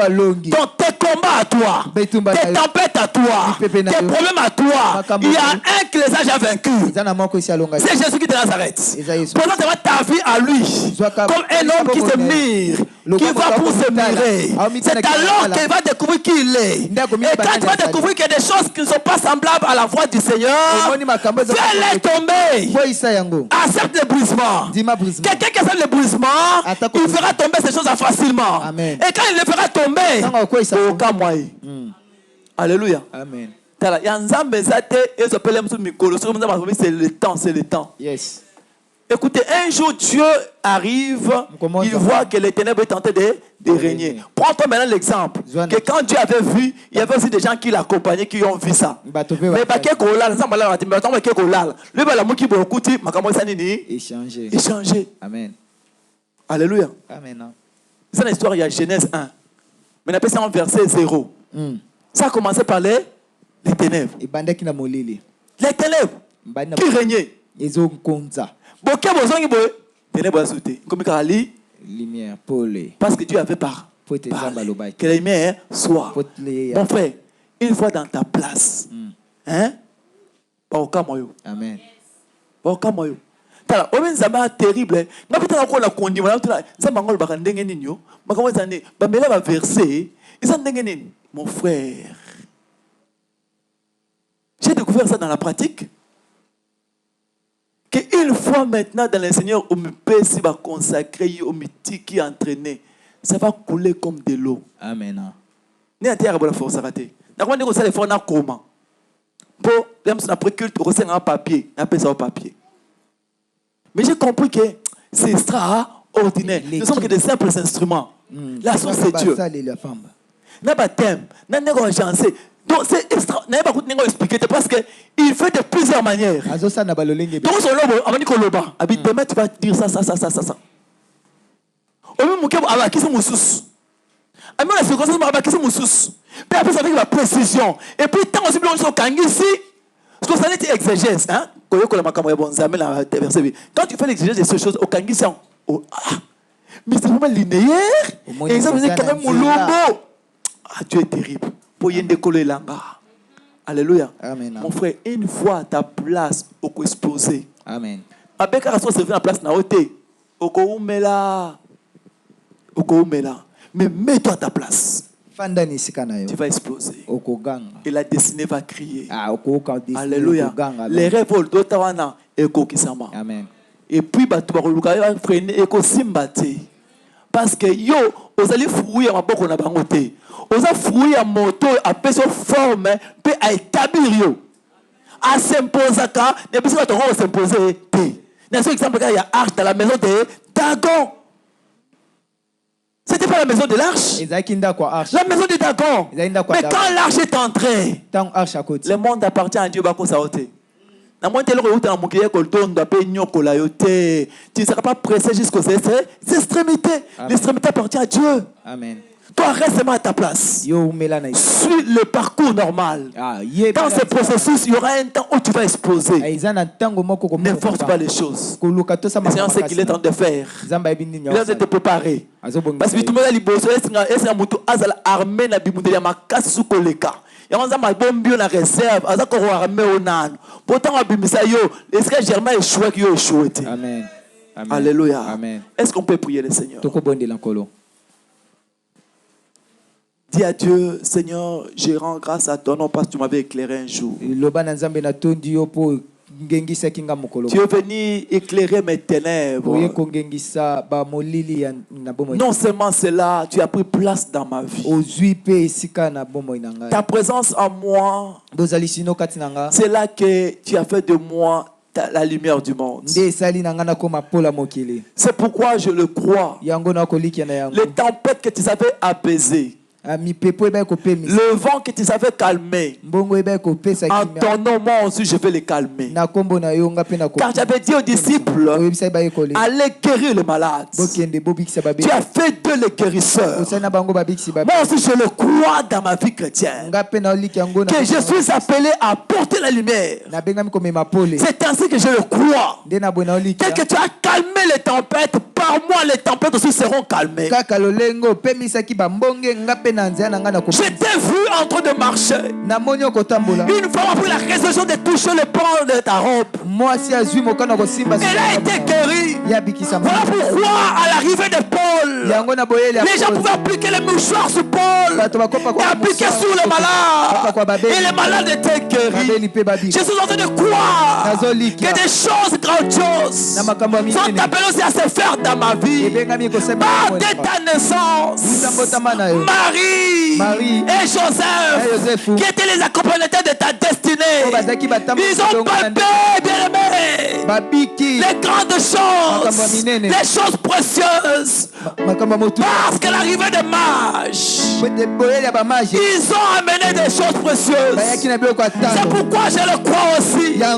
tes combats à toi, tes tempêtes à toi, tes problèmes à toi, il y a un qui les a déjà vaincus. C'est Jésus qui de Nazareth. Présente ta vie à lui comme un homme qui se mire, qui va pour se mirer. C'est alors qu'il va découvrir qui il est. Et quand tu vas découvrir qu'il y a des choses qui ne sont pas semblables à la voix du Seigneur, fais-les tomber. Accepte le brisement. Quelqu'un qui accepte le brisement, il fera tomber ces choses facilement. Et quand il le fera tomber, aucun moyen. Alléluia. Amen. C'est le temps, c'est le temps. Yes. Écoutez, un jour Dieu arrive, il voit que les ténèbres sont en train de régner. Prends-toi maintenant l'exemple que quand Dieu avait vu, il y avait aussi des gens qui l'accompagnaient, qui ont vu ça. Mais échanger. Amen. Alléluia. Amen. C'est une histoire, il y a Genèse 1. Mais on appelle ça en verset 0. Ça a commencé par les ténèbres. Les ténèbres qui régnaient. Lumière, parce que Dieu avait parlé. Que la lumière soit. Mon frère, une fois dans ta place, hein? Amen. Terrible. Mon frère, j'ai découvert ça dans la pratique. Qu'une fois maintenant dans le Seigneur, on me peut s'y va consacrer, on me dit qui entraîné, ça va couler comme de l'eau. Amen. N'est à terre pour la force arrêtée. N'a pas dit que ça les fait na comment. Pour même si on a pris culte, on a un papier, on appelle ça au papier. Mais j'ai compris que c'est extraordinaire. Nous sommes que des simples instruments. La source c'est Dieu. N'a pas thème, n'a pas chancé. Donc c'est extra. N'a pas coûté expliquer parce que il fait de plusieurs manières. Donc son lobo, avant de loba, habite demain tu vas dire ça. Au même moment où qui sont moussous. À moi la circonstance m'a qui sont moussous. Puis après ça avec la précision. Et puis tant aussi blanc sur kangisi. Parce que ça n'est exégèse, hein. Quand tu fais l'exégèse de ces choses au kangisi, mais c'est vraiment linéaire. Et ça faisait quand même mon lobo. Ah, Dieu est terrible. Pour y aller langa. Alléluia. Amen. Mon frère, une fois à ta place, au co exploser. Amen. Avec la raison, c'est la place na oté. Au co umela. Mais mets-toi à ta place. Tu vas exploser. Et la destinée va crier. Alléluia. Les rêves d'Otawana et Kokisama. Amen. Et puis, tu vas freiner et Kosimbate. Parce que yo, vous allez fouiller à beaucoup na bangote. Vous allez fouiller à moto, à peso forme, puis à établir yo. À s'imposer quand, ne peut pas s'imposer. Dans exemple, il y a arche dans la maison de Dagon. C'était pas la maison de l'arche. La maison de Dagon. Mais quand l'arche est entrée, le monde appartient à Dieu. Tu ne seras pas pressé jusqu'aux extrémités. L'extrémité appartient à Dieu. Amen. Toi, reste seulement à ta place. Suis le parcours normal. Dans ce processus, il y aura un temps où tu vas exploser. Ne force pas les choses. Le Seigneur sait qu'il est en train de faire. Il est en train de te préparer. Parce que tout le monde a liboso. Est-ce que armé na bimundeli ma kasu koleka. Il y a un bombe na réserve. Aza ko armé onan. Pourtant abimisa yo. Est-ce que Germain échoué qui yo échoué? Amen. Alléluia. Amen. Est-ce qu'on peut prier le Seigneur? Dis à Dieu, Seigneur, je rends grâce à ton nom parce que tu m'avais éclairé un jour. Tu es venu éclairer mes ténèbres. Non seulement cela, tu as pris place dans ma vie. Ta présence en moi, c'est là que tu as fait de moi la lumière du monde. C'est pourquoi je le crois. Les tempêtes que tu savais apaiser, le vent que tu savais calmer, en ton nom, moi aussi je vais les calmer. Car j'avais dit aux disciples, allez guérir les malades. Tu as fait d'eux les guérisseurs. Moi aussi je le crois dans ma vie chrétienne, que je suis appelé à porter la lumière. C'est ainsi que je le crois. Tel que tu as calmé les tempêtes, par moi les tempêtes aussi seront calmées. Je t'ai vu en train de marcher. Une fois après la résolution de toucher le pan de ta robe, elle a été guérie. Voilà pourquoi à l'arrivée de Paul, les gens pouvaient appliquer les mouchoirs sur Paul et appliquer sur le malade. Et les malades étaient guéris. Je suis en train de croire que des choses grandioses sont appelées aussi à se faire dans ma vie. Par dès ta naissance, Marie et Joseph, qui étaient les accompagnateurs de ta destinée, ils ont palpé, bien-aimé, les grandes choses, les choses précieuses. Parce qu'à l'arrivée des mages, ils ont amené des choses précieuses. C'est pourquoi je le crois aussi, qu'il y a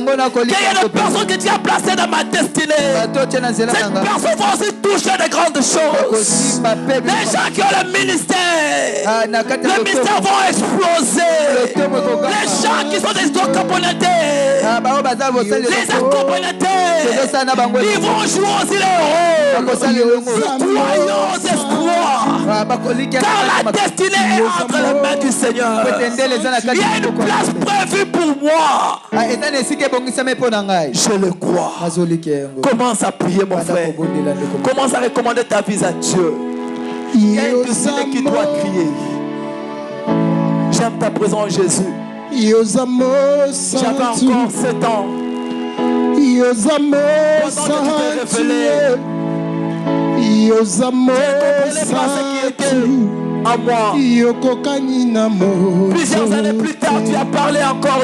des personnes que tu as placées dans ma destinée. Cette personne va aussi toucher des grandes choses. Les gens qui ont le ministère, le ministère va exploser. Les gens qui sont des accompagnateurs, les accompagnateurs, ils vont jouer aussi les rôles. Croyons espoir, car la destinée est entre les mains du Seigneur. Il y a une place prévue pour moi. Je le crois. Commence à prier, mon frère. Commence à recommander ta vie à Dieu. Il y a une destinée qui doit crier. J'aime ta présence, Jésus. J'avais encore 7 ans. Pendant que tu t'es révélé, je ne comprenais pas ce qui était en moi. Plusieurs années plus tard, tu as parlé encore.